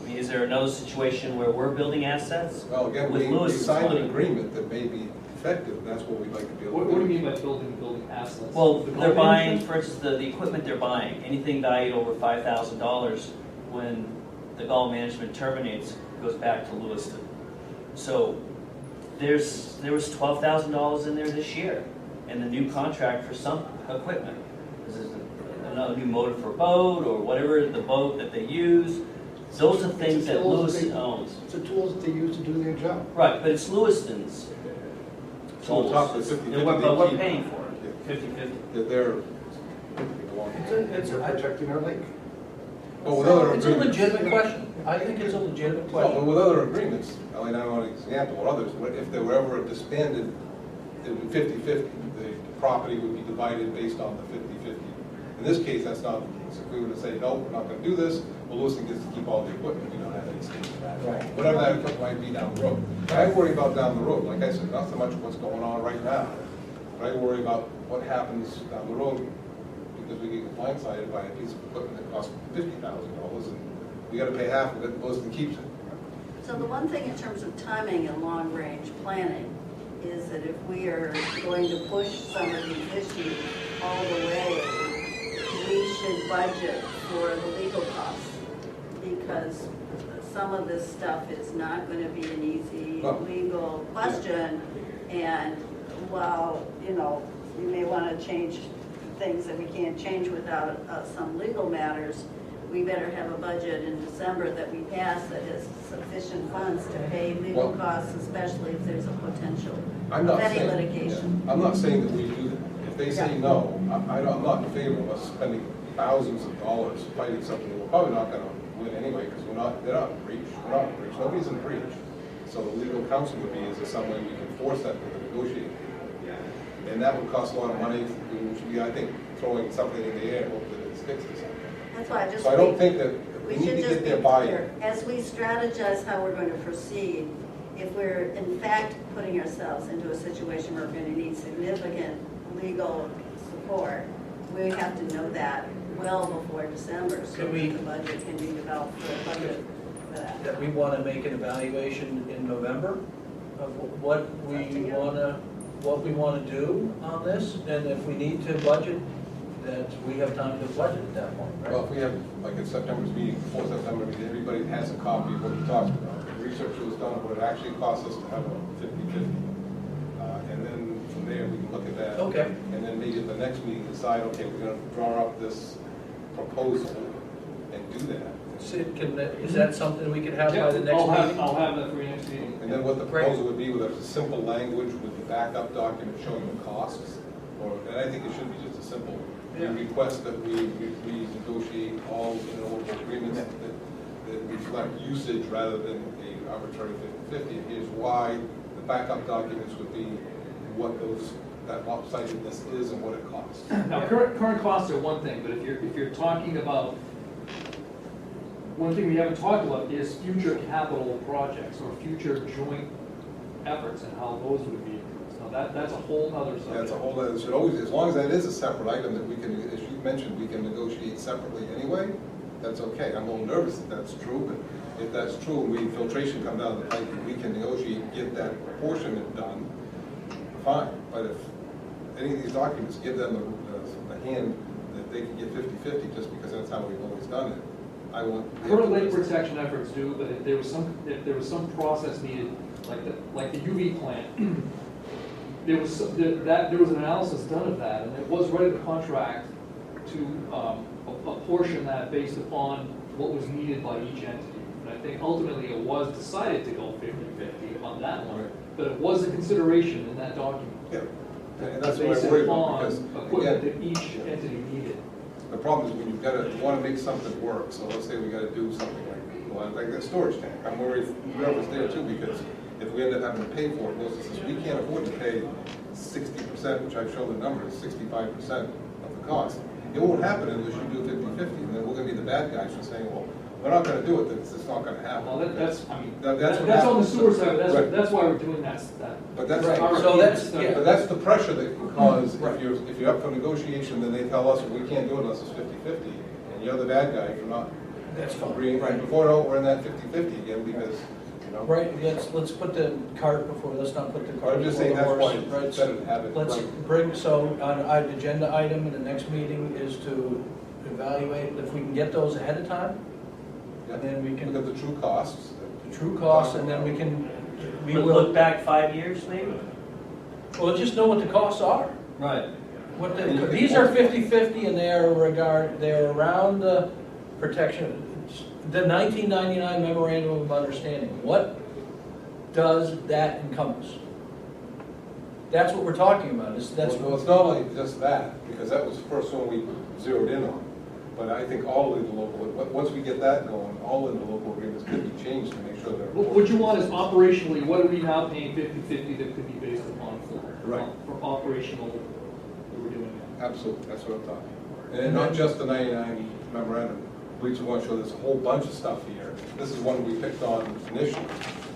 I mean, is there another situation where we're building assets? Well, again, With we Lewis's signed money. an agreement that may be effective, and that's what we'd like to be able to What do. do you mean by building assets? Well, The they're Gull buying, management? for instance, the equipment they're buying, anything valued over $5,000, when the Gull management terminates, goes back to Lewiston. So there was $12,000 in there this year, and the new contract for some equipment. This is another new motor for a boat, or whatever the boat that they use. Those are things that Lewiston owns. It's the tools that they use to do their job. Right, but it's Lewiston's So on tools. top of the 50/50, But they we're keep- paying for it, 50/50. that they're, They're protecting our lake. well, with other It's a agreements. legitimate question. I think it's a legitimate Well, but question. with other agreements, I don't want an example, or others, but if they were ever disbanded, it would be 50/50. The property would be divided based on the 50/50. In this case, that's not the case. If we were to say, no, we're not going to do this, well, Lewiston gets to keep all the equipment, we don't have any stake in that. Right. Whatever that equipment might be down the road. I worry about down the road, like I said, not so much what's going on right now, but I worry about what happens down the road, because we get blindsided by a piece of equipment that costs $50,000, and we got to pay half of it, Lewiston keeps it. So the one thing in terms of timing and long-range planning is that if we are going to push some of these issues all the way, we should budget for the legal costs, because some of this stuff is not going to be an easy No. legal question. And while, you may want to change things that we can't change without some legal matters, we better have a budget in December that we pass that has sufficient funds to pay legal Well- costs, especially if there's a potential I'm not of any saying, litigation. yeah, I'm not saying that we do that. If they say no, I'm not in favor of us spending thousands of dollars fighting something that we're probably not going to win anyway, because they're not in breach, we're not in breach, nobody's in breach. So the legal counsel would be, is there some way we can force that with a negotiating? And that would cost a lot of money, which would be, I think, throwing something in the air and hope that it sticks to something. That's why I just So I don't think think that, we we need should to just get be their buy-in. clear. As we strategize how we're going to proceed, if we're in fact putting ourselves into a situation where we're going to need significant legal support, we have to know that well before December, so Could we- that the budget can be developed for a budget for that. That we want to make an evaluation in November? of what we wanna do on this, and if we need to budget, that we have time to budget at that point, Well, right? if we have, like in September's meeting, before September meeting, everybody has a copy of what we talked about. The research was done of what it actually costs us to have a 50/50. And then from there, we can look at that. Okay. And then maybe at the next meeting, decide, okay, we're gonna draw up this proposal and do that. Sid, is that something we could have by the next meeting? I'll have that for your next meeting. And then what the Great. proposal would be, whether it's a simple language with the backup document showing the costs, or, and I think it should be just a simple request that we negotiate all interlocal agreements that reflect usage rather than a arbitrary 50/50. And here's why the backup documents would be what that lopsidedness is and what it costs. Now, current costs are one thing, but if you're talking about, one thing we haven't talked about is future capital projects or future joint efforts and how those would be. Now, that's a whole other subject. That's a whole other, should always, as long as that is a separate item that we can, as you mentioned, we can negotiate separately anyway, that's okay. I'm a little nervous that that's true, but if that's true, and filtration come down the pipe, we can negotiate and get that portion done, fine. But if any of these documents give them the hand that they can get 50/50 just because that's how we've always done it, I want. Current lake protection efforts do, but if there was some process needed, like the UV plant, there was an analysis done of that, and it was right in the contract to apportion that based upon what was needed by each entity. And I think ultimately it was decided to go 50/50 on that one, Right. but it was a consideration in that document. Yeah, and that's what Based I worry about, upon because, equipment again, that each entity needed. the problem is when you've got to, you want to make something work, so let's say we got to do something like that storage tank. I'm worried, nervous there too, because if we end up having to pay for it, we can't afford to pay 60%, which I've shown the numbers, 65% of the cost. It won't happen unless you do 50/50, and then we're going to be the bad guys for saying, well, we're not going to do it, then it's just not going to happen. Well, that's what That's what on the happens. sewer side, Right. that's why we're doing that. But that's, Right. our- So that's- our- yeah. but that's the pressure that can cause, Right. if you're up for negotiation, then they tell us, well, we can't do it unless it's 50/50, and you're the bad guy for not That's fine. agreeing. Right. Before, no, we're in that 50/50 again, because, you know. Right, let's put the cart before, let's not put the But cart I'm just before saying the that's horse. why Right, it's better to have it. let's right. bring, so on our agenda item in the next meeting is to evaluate if we can get those ahead of time, and then we can, Look at the true costs. the true costs, and then we Look will, back 5 years, maybe? well, just know what the costs are. Right. These are 50/50 and they're around the protection, the 1999 memorandum of understanding. What does that encompass? That's what we're talking about, Well, it's not only just that, because that was the first one we zeroed in on. But I think all of the local, once we get that going, all of the local agreements could be changed to make sure they're. What you want is operationally, what are we now paying 50/50 that could be based upon for? Right. For operational, that we're doing that. Absolutely, that's what I'm talking about. And not just the 99 memorandum, we just want to show there's a whole bunch of stuff here. This is one we picked on initially,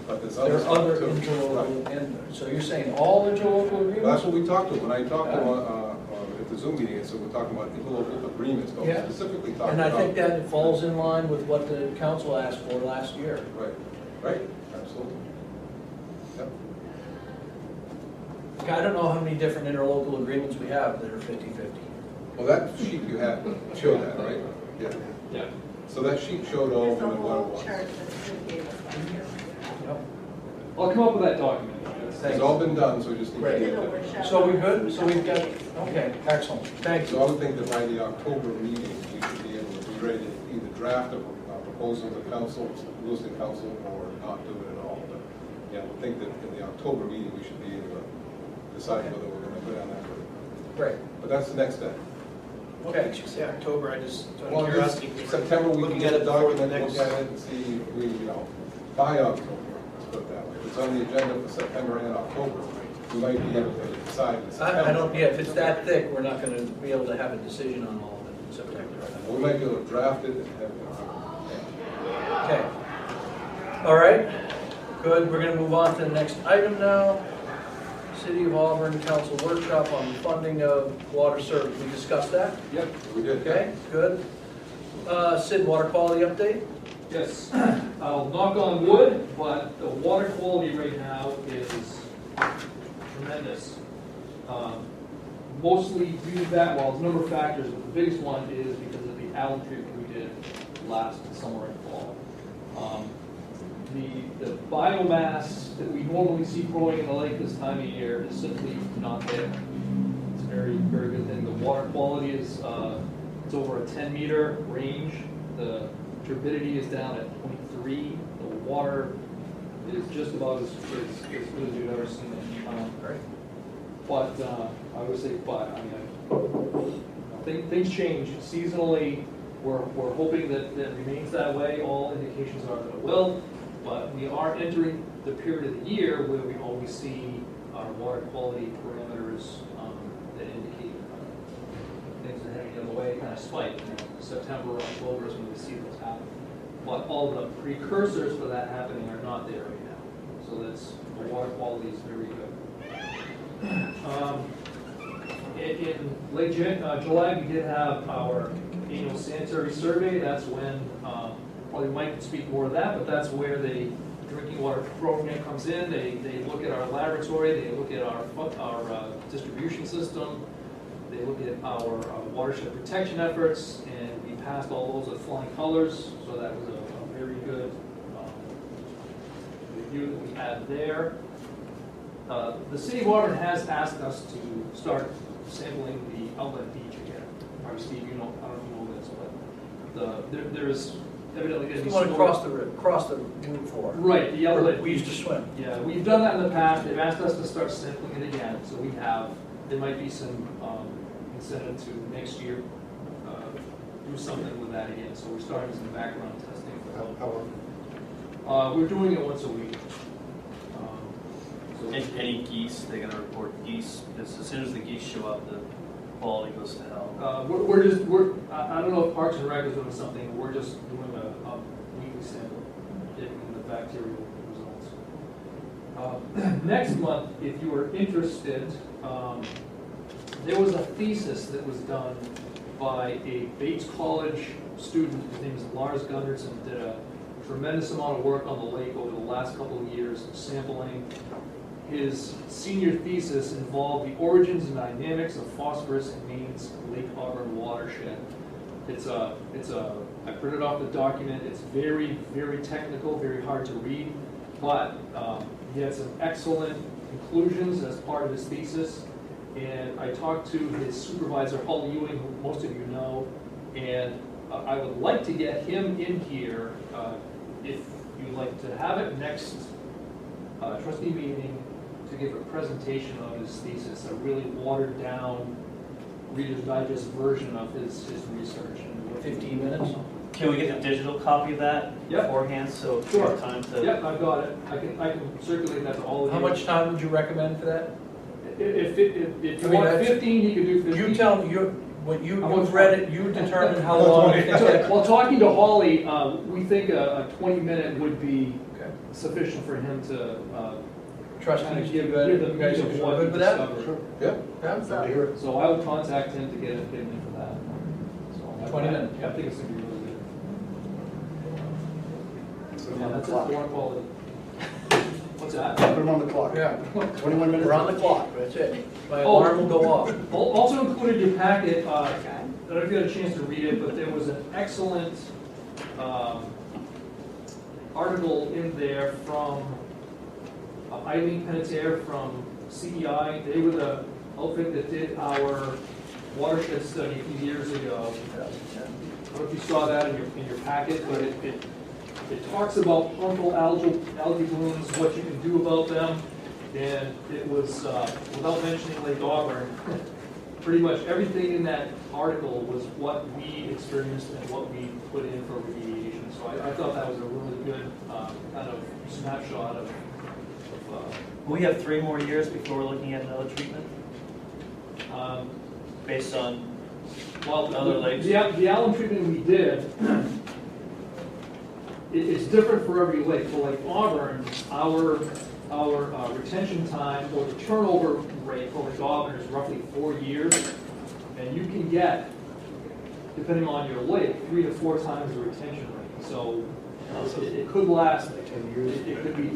but there's other There are stuff other too. Right. interlocal, and so you're saying all interlocal Well, that's agreements? what we talked to, when I talked to at the Zoom meeting, so we're talking about interlocal agreements, but we're Yeah. specifically talking And about. I think that falls in line with what the council asked for last year. Right, right, absolutely. Yep. I don't know how many different interlocal agreements we have that are 50/50. Well, that sheet you had showed that, right? Yeah. Yeah. So that sheet showed all of There's a them and what it whole was. chart that Sid gave us on here. I'll come up with that document. It's all been done, so we just need to Great. get Did a it. workshop So we on good? it. So we've got, okay, excellent, thank So you. I would think that by the October meeting, we should be able to be ready to either draft a proposal to council, Lewiston council, or not do it at all. But yeah, I think that in the October meeting, we should be able to decide whether we're going to go down that road. Great, But that's the next step. What makes you say October? I just, out Well, of this curiosity. September, we can looking get at a it before the document, look next- at it and see if we, by October, let's put it that way. If it's on the agenda for September and October, we might be able to decide in September. I don't, yeah, if it's that thick, we're not gonna be able to have a decision on all of it in September. We might be able to draft it and have it. Okay. All right, good, we're gonna move on to the next item now. City of Auburn Council Workshop on funding of water service, we discussed that? Yep, we did. Okay, good. Sid, water quality update? Yes, I'll knock on wood, but the water quality right now is tremendous. Mostly due to that, well, it's a number of factors, but the biggest one is because of the algae treatment we did last summer and fall. The biomass that we normally see growing in the lake this time of year is simply not there. It's a very, very good thing. The water quality is, it's over a 10-meter range. The turbidity is down at 0.3. The water is just about as good as you've ever seen it. Great. But, I would say, but, I mean, things change seasonally. We're hoping that it remains that way. All indications are that it will. But we are entering the period of the year where we always see our water quality parameters that indicate things are heading the other way, kind of spike. You know, September, October is when we see those happen. But all the precursors for that happening are not there right now. So that's, the water quality is very good. In late July, we did have our annual sanitary survey. That's when, probably Mike can speak more of that, but that's where the drinking water program comes in. They look at our laboratory, they look at our distribution system, they look at our watershed protection efforts, and we passed all those with flying colors, so that was a very good review that we had there. The city of Auburn has asked us to start sampling the outlet beach again. Probably Steve, you know, I don't know if you know this, but there is evidently going to be You want to some cross the Route 4. Right, the outlet. We used to swim. Yeah, we've done that in the past. They've asked us to start sampling it again, so we have. There might be some incentive to next year do something with that again. So we're starting some background testing for that. How often? We're doing it once a week. Any geese, they're gonna report geese, because as soon as the geese show up, the quality goes to hell. I don't know if Parks and Rec is doing something, we're just doing a weekly sample, getting the bacterial results. Next month, if you are interested, there was a thesis that was done by a Bates College student, his name is Lars Gunderson, did a tremendous amount of work on the lake over the last couple of years, sampling. His senior thesis involved the origins and dynamics of phosphorus in Maine's Lake Auburn watershed. I printed off the document. It's very, very technical, very hard to read, but he had some excellent conclusions as part of his thesis. And I talked to his supervisor, Paul Ewing, who most of you know, and I would like to get him in here if you'd like to have it next trustee meeting to give a presentation of his thesis, a really watered down Reader's Digest version of his research. In 15 minutes? Can we get a digital copy of that Yep. beforehand, so we Sure. have time to? Yep, I've got it. I can circulate that to all of you. How much time would you recommend for that? If I you mean, want that's- 15, you could do 15. You tell me, when How much you've read it, you determine how long it So, takes. well, talking to Holly, we think a 20-minute would be Okay. sufficient for him to Trustees, kind of you give guys the you guys meat of are what he good with that? discovered. Yeah. Thumbs Good up. to hear it. So I will contact him to get him in for that. So 20 minutes. I think it's going to be really good. Put 'em Yeah, on the that's it, clock. water quality. What's that? Put them on the clock. Yeah. 21 minutes. We're on the clock, that's it. My Oh. alarm will go off. Also included in your packet, I don't know if you had a chance to read it, but there was an excellent article in there from Eileen Penetier from CEI. They were the outfit that did our watershed study a few years ago. I don't know if you saw that in your packet, but it talks about harmful algae blooms, what you can do about them, and it was, without mentioning Lake Auburn, pretty much everything in that article was what we experienced and what we put in for remediation. So I thought that was a really good kind of snapshot of We have 3 more years before we're looking at another treatment, based on well, other lakes. the alum treatment we did, it's different for every lake. For Lake Auburn, our retention time or the turnover rate for Lake Auburn is roughly 4 years, and you can get, depending on your lake, 3 to 4 times the retention rate. So It could last like 10 years, it could be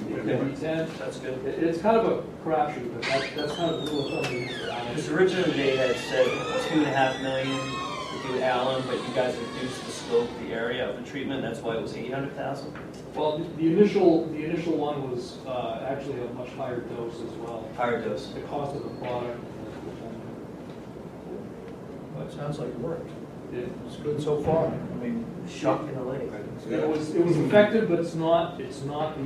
10. That's good. It's kind of a crapshoot, but that's kind of the rule of thumb. Because originally they had said 2.5 million to do Allen, but you guys reduced the scope, the area of the treatment, that's why it was 800,000? Well, the initial one was actually a much higher dose as well. Higher dose. The cost of the product. Well, it sounds like it worked. It's Good so far. I mean, Shock in the leg. It was effective, but it's not the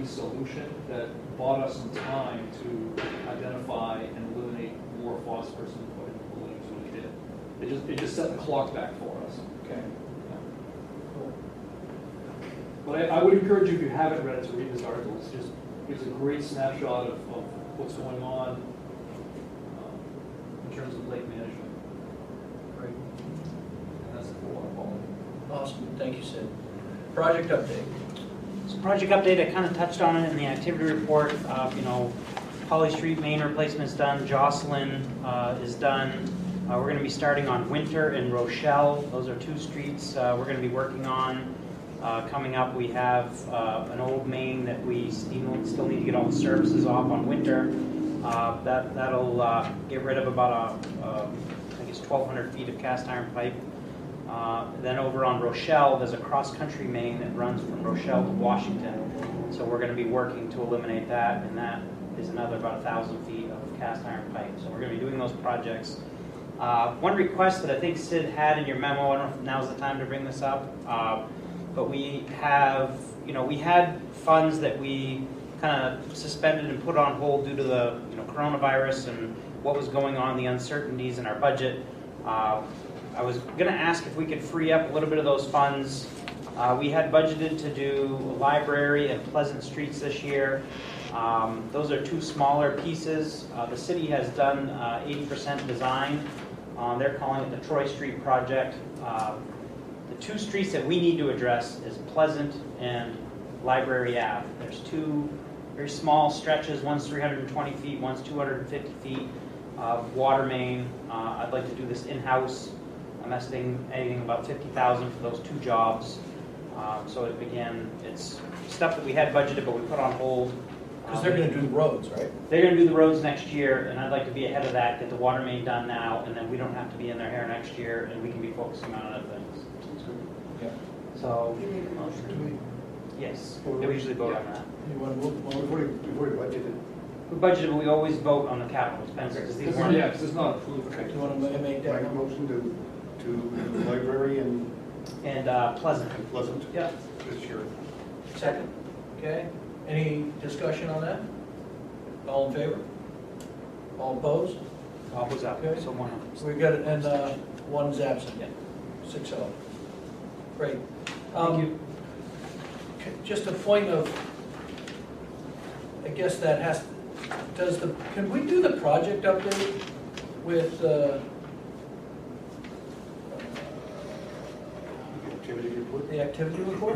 solution that bought us some time to identify and eliminate more phosphorus and put in the buildings when we did. It just set the clock back for us. okay. Cool. But I would encourage you, if you haven't read it, to read this article. It's just gives a great snapshot of what's going on in terms of lake management. Great. And that's the water quality. Awesome. Thank you, Sid. Project update. So project update, I kind of touched on it in the activity report. Polly Street main replacement's done, Jocelyn is done. We're going to be starting on Winter and Rochelle. Those are two streets we're going to be working on. Coming up, we have an old main that we still need to get all the services off on Winter. That'll get rid of about I guess 1,200 feet of cast iron pipe. Then over on Rochelle, there's a cross-country main that runs from Rochelle to Washington. So we're going to be working to eliminate that, and that is another about 1,000 feet of cast iron pipe. So we're going to be doing those projects. One request that I think Sid had in your memo, I don't know if now's the time to bring this up, but we have, we had funds that we kind of suspended and put on hold due to the coronavirus and what was going on, the uncertainties in our budget. I was going to ask if we could free up a little bit of those funds. We had budgeted to do library and Pleasant Streets this year. Those are two smaller pieces. The city has done 80% design. They're calling it the Troy Street project. The two streets that we need to address is Pleasant and Library Ave. There's two very small stretches. One's 320 feet, one's 250 feet of water main. I'd like to do this in-house. I'm estimating anything about $50,000 for those two jobs. So it's stuff that we had budgeted, but we put on hold. Because they're going to do the roads, right? They're going to do the roads next year, and I'd like to be ahead of that, get the water main done now, and then we don't have to be in their hair next year, and we can be focusing on other things. Yeah. So, You need a motion. yes, we usually vote on that. You want to move, we've already budgeted. We budgeted, but we always vote on the capital expenses, because these weren't. Because it's not approved. Do you want to make Make that? a motion to the library and And Pleasant. Pleasant Yeah. this year. Second. Okay. Any discussion on that? All in favor? All opposed? All was up, Okay. so one. We got it, and one's absent. Yeah. 6-0. Great. Thank you. Just a point of, I guess that has, can we do the project update with, Activity report? the activity report?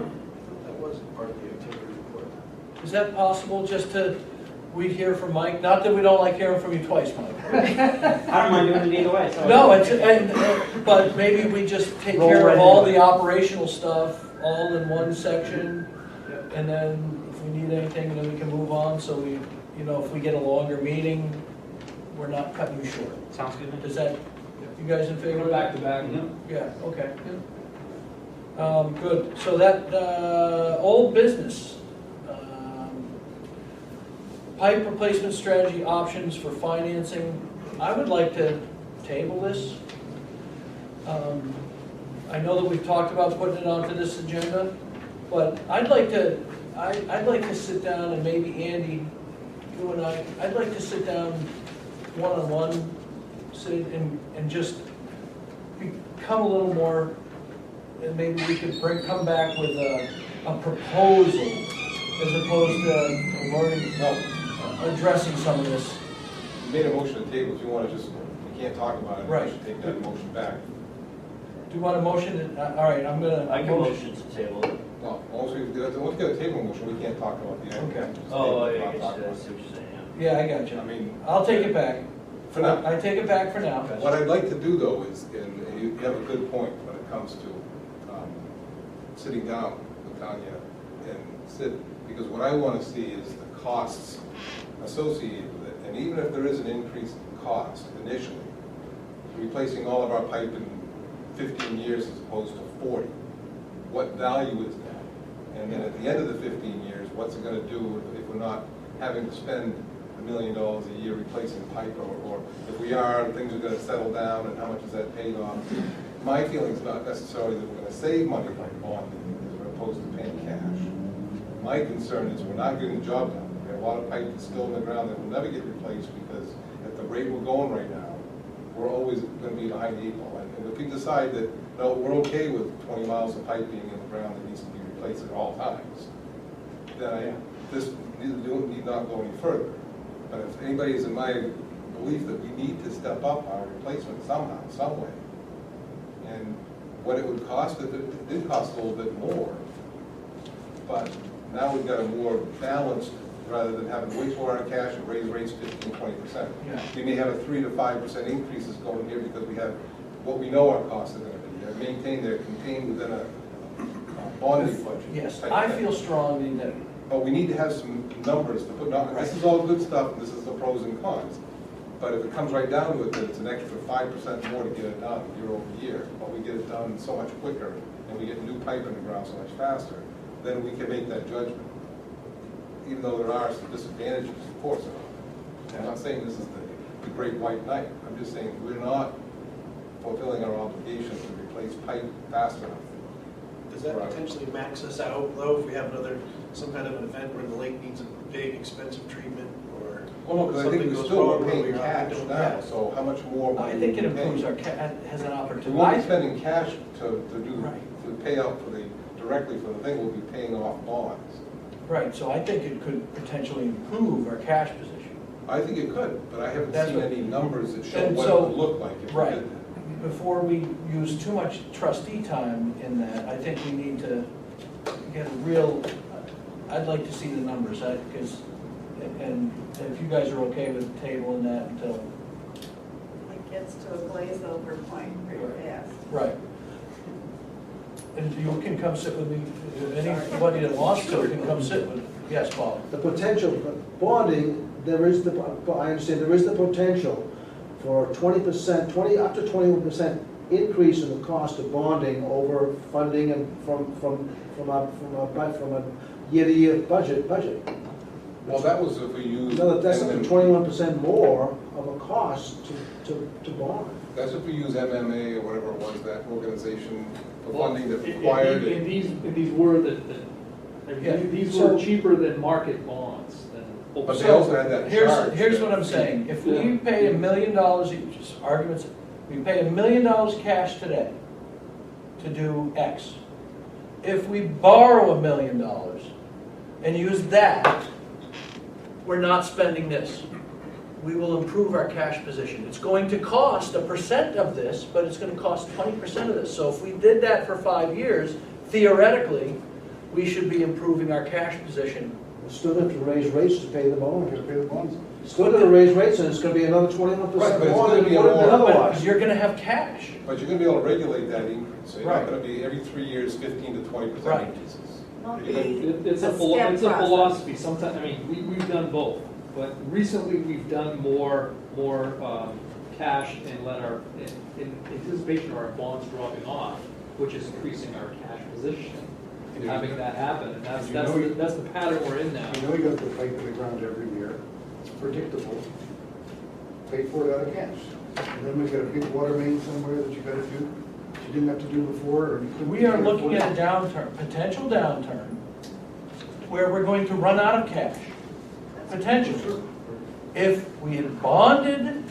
That wasn't part of the activity report. Is that possible, just to, we'd hear from Mike? Not that we don't like hearing from you twice, Mike. I don't mind doing it either way. So No, but maybe we just take Roll care right of all into the it. operational stuff, all in one section, and then if we need anything, then we can move on, so we, if we get a longer meeting, we're not cutting you short. Sounds good. Does that, you guys in favor of Back that? to back. Yeah, okay. Good, so that, old business. Pipe replacement strategy options for financing. I would like to table this. I know that we've talked about putting it onto this agenda, but I'd like to sit down, and maybe Andy, you and I'd like to sit down one-on-one, sit and just become a little more, and maybe we could come back with a proposal as opposed to addressing some of this. You made a motion to table, if you want to just, you can't talk about it, Right. you should take that motion back. Do you want a motion? All right, I'm gonna. I can motion to table it. No, once we get a table motion, we can't talk about the item. Okay. Just Oh, table, yeah, not I talk see about what it. you're saying, yeah. Yeah, I got you. I mean, I'll take it back. for now. I take it back for now. What I'd like to do though is, and you have a good point when it comes to sitting down with Tanya and Sid, because what I want to see is the costs associated with it. And even if there is an increased cost initially, replacing all of our pipe in 15 years as opposed to 40, what value is that? And then at the end of the 15 years, what's it going to do if we're not having to spend $1 million a year replacing pipe, or if we are, things are going to settle down, and how much is that paid off? My feeling is not necessarily that we're going to save money by bonding as opposed to paying cash. My concern is we're not getting the job done. We have a lot of pipe that's still in the ground that will never get replaced because at the rate we're going right now, we're always going to be behind the 8 ball. And if we decide that, no, we're okay with 20 miles of pipe being in the ground that needs to be replaced at all times, then this need not go any further. But if anybody is in my belief that we need to step up our replacement somehow, some way, and what it would cost, it did cost a little bit more, but now we've got a more balanced, rather than having way more our cash and raise rates 15–20%. Yeah. We may have a 3 to 5% increases going here because we have what we know our costs are going to be. They're contained within a bonding budget. Yes, type I thing. feel strongly that, But we need to have some numbers to put on. This is all good stuff, and this is the pros and cons. But if it comes right down to it, that it's an extra 5% more to get it done year over year, but we get it done so much quicker, and we get new pipe in the ground so much faster, then we can make that judgment. Even though there are some disadvantages, of course. I'm not saying this is the great white knight. I'm just saying we're not fulfilling our obligation to replace pipe fast enough. Does that potentially max us out, though, if we have some kind of an event where the lake needs a big, expensive treatment, or Well, no, because I think something we goes still wrong are where paying we cash don't now, have? so how much more? I money think we it pay? improves our, has an We opportunity. won't be spending cash to Right. pay out directly for the thing, we'll be paying off bonds. Right, so I think it could potentially improve our cash position. I think it could, but I haven't That's seen what- any numbers that show And what it so- would look like if we Right. did that. Before we use too much trustee time in that, I think we need to get a real, I'd like to see the numbers, because, and if you guys are okay with tabling that until, It gets to a glaze over point pretty fast. right. And you can come sit with me, anybody that wants to can come sit with, yes, Paul. The potential, bonding, there is I understand, there is the potential for 20%, up to 21% increase in the cost of bonding over funding and from a year-to-year budget. Well, that was if we use. No, that's up to 21% more of a cost to bond. That's if we use MMA or whatever it was, that organization for Well, funding that required And it. these were Yeah, these so- were cheaper than market bonds. But they also had that charge. Here's what I'm saying, if we Yeah. pay $1 million each, just arguments, we pay $1 million cash today to do X. If we borrow $1 million and use that, we're not spending this. We will improve our cash position. It's going to cost 1% of this, but it's going to cost 20% of this. So if we did that for 5 years, theoretically, we should be improving our cash position. We're still going to raise rates to pay the bond. We're gonna pay the bonds. Still going to raise rates, and it's going to be another 21% Right, but it's more gonna than be what it more- did otherwise. You're going to have cash. But you're gonna be able to regulate that increase, so you're not Right. gonna be every 3 years, 15 to 20% Right. increases. Won't You're gonna- be It's a a step process. philosophy, sometimes, I mean, we've done both, but recently we've done more cash and let our, in anticipation of our bonds dropping off, which is increasing our cash position, having that happen, and that's the pattern we're in now. You know you got to pipe in the ground every year, it's predictable, pay for it out of cash. And then we got a big water main somewhere that you gotta do, that you didn't have to do before, or you couldn't. We are looking at a downturn, potential downturn, where we're going to run out of cash. Potential. If we had bonded,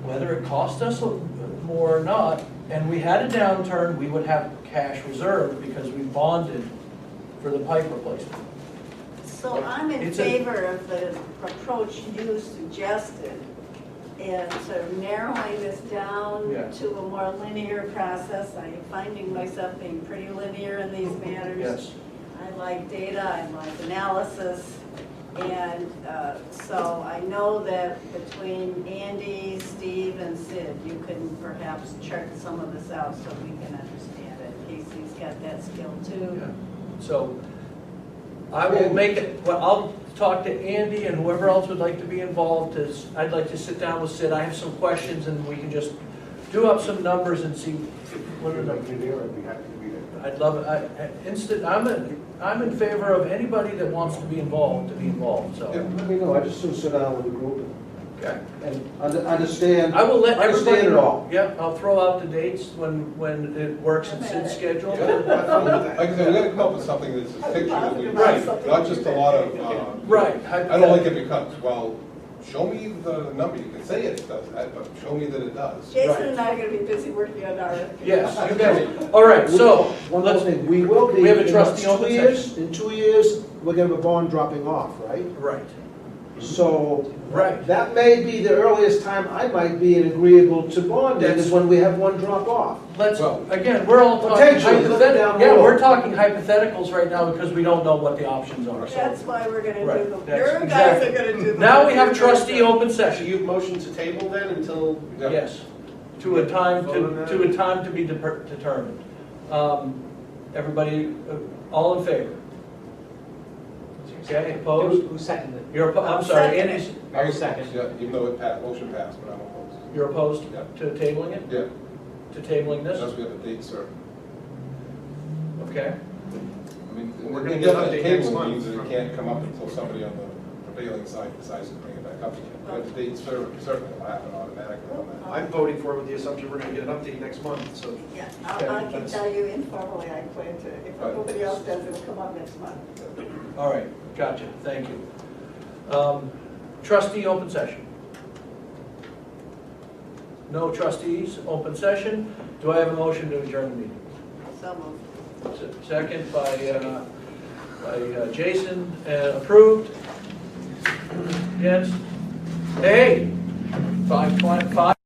whether it cost us more or not, and we had a downturn, we would have cash reserved because we bonded for the pipe replacement. So I'm in It's a- favor of the approach you suggested, and sort of narrowing this down Yeah. to a more linear process. I'm finding myself being pretty linear in these matters. Yes. I like data, I like analysis, and so I know that between Andy, Steve, and Sid, you can perhaps chart some of this out so we can understand it. Casey's got that skill too. Yeah. So I will make it, well, I'll talk to Andy and whoever else would like to be involved, I'd like to sit down with Sid, I have some questions, and we can just do up some numbers and see what are Would the. you like me there? I'd be happy to be there. I'd love it, I'm in favor of anybody that wants to be involved, so. Let me know, I just sort of sit down with the group Okay. and understand. I will let everybody. Understand it all. Yeah, I'll throw out the dates when it works in Sid's schedule. Like I said, we gotta come up with something that's a picture that we, Right. not just a lot of, Right. I don't like it because, well, show me the number, you can say it does that, but show me that it does. Jason and I are gonna be busy working on our. Yes, you guys, all right, so, One more let's, thing, we will be, we have a in trustee 2 open years, in 2 years, we're gonna have a bond dropping off, right? right, So, Right. that may be the earliest time I might be agreeable to bonding, is when we have one drop off. let's, Well, again, we're all talking potentially, look down hypotheticals. the Yeah, road. we're talking hypotheticals right now because we don't know what the options are, so. That's why we're gonna Right, do them. that's Your guys exactly. are gonna do them. Now we have trustee open So session, you've motioned to table then until, Yeah. yes, to a time, Vote on that? to a time to be determined. Everybody, all in favor? Okay, opposed? Who seconded? You're, I'm sorry, Second. Andy's, I was, Second. yeah, even though it passed, motion passed, but I'm opposed. you're opposed Yeah. to tabling it, Yeah, to tabling this? unless we have a date certain. Okay, I mean, We're the gonna get an update next table month. means that it can't come up until somebody on the prevailing side decides to bring it back up again. But the date certain, certainly will happen automatically on that. I'm voting for it with the assumption we're gonna get an update next month, so. Yeah, I can tell you informally, I plan to, if nobody else does, it'll come up next month. all right, gotcha, thank you. Trustee open session. No trustees, open session. Do I have a motion to adjourn the meeting? So moved. Second by Jason, approved. Yes. Hey, 5:25.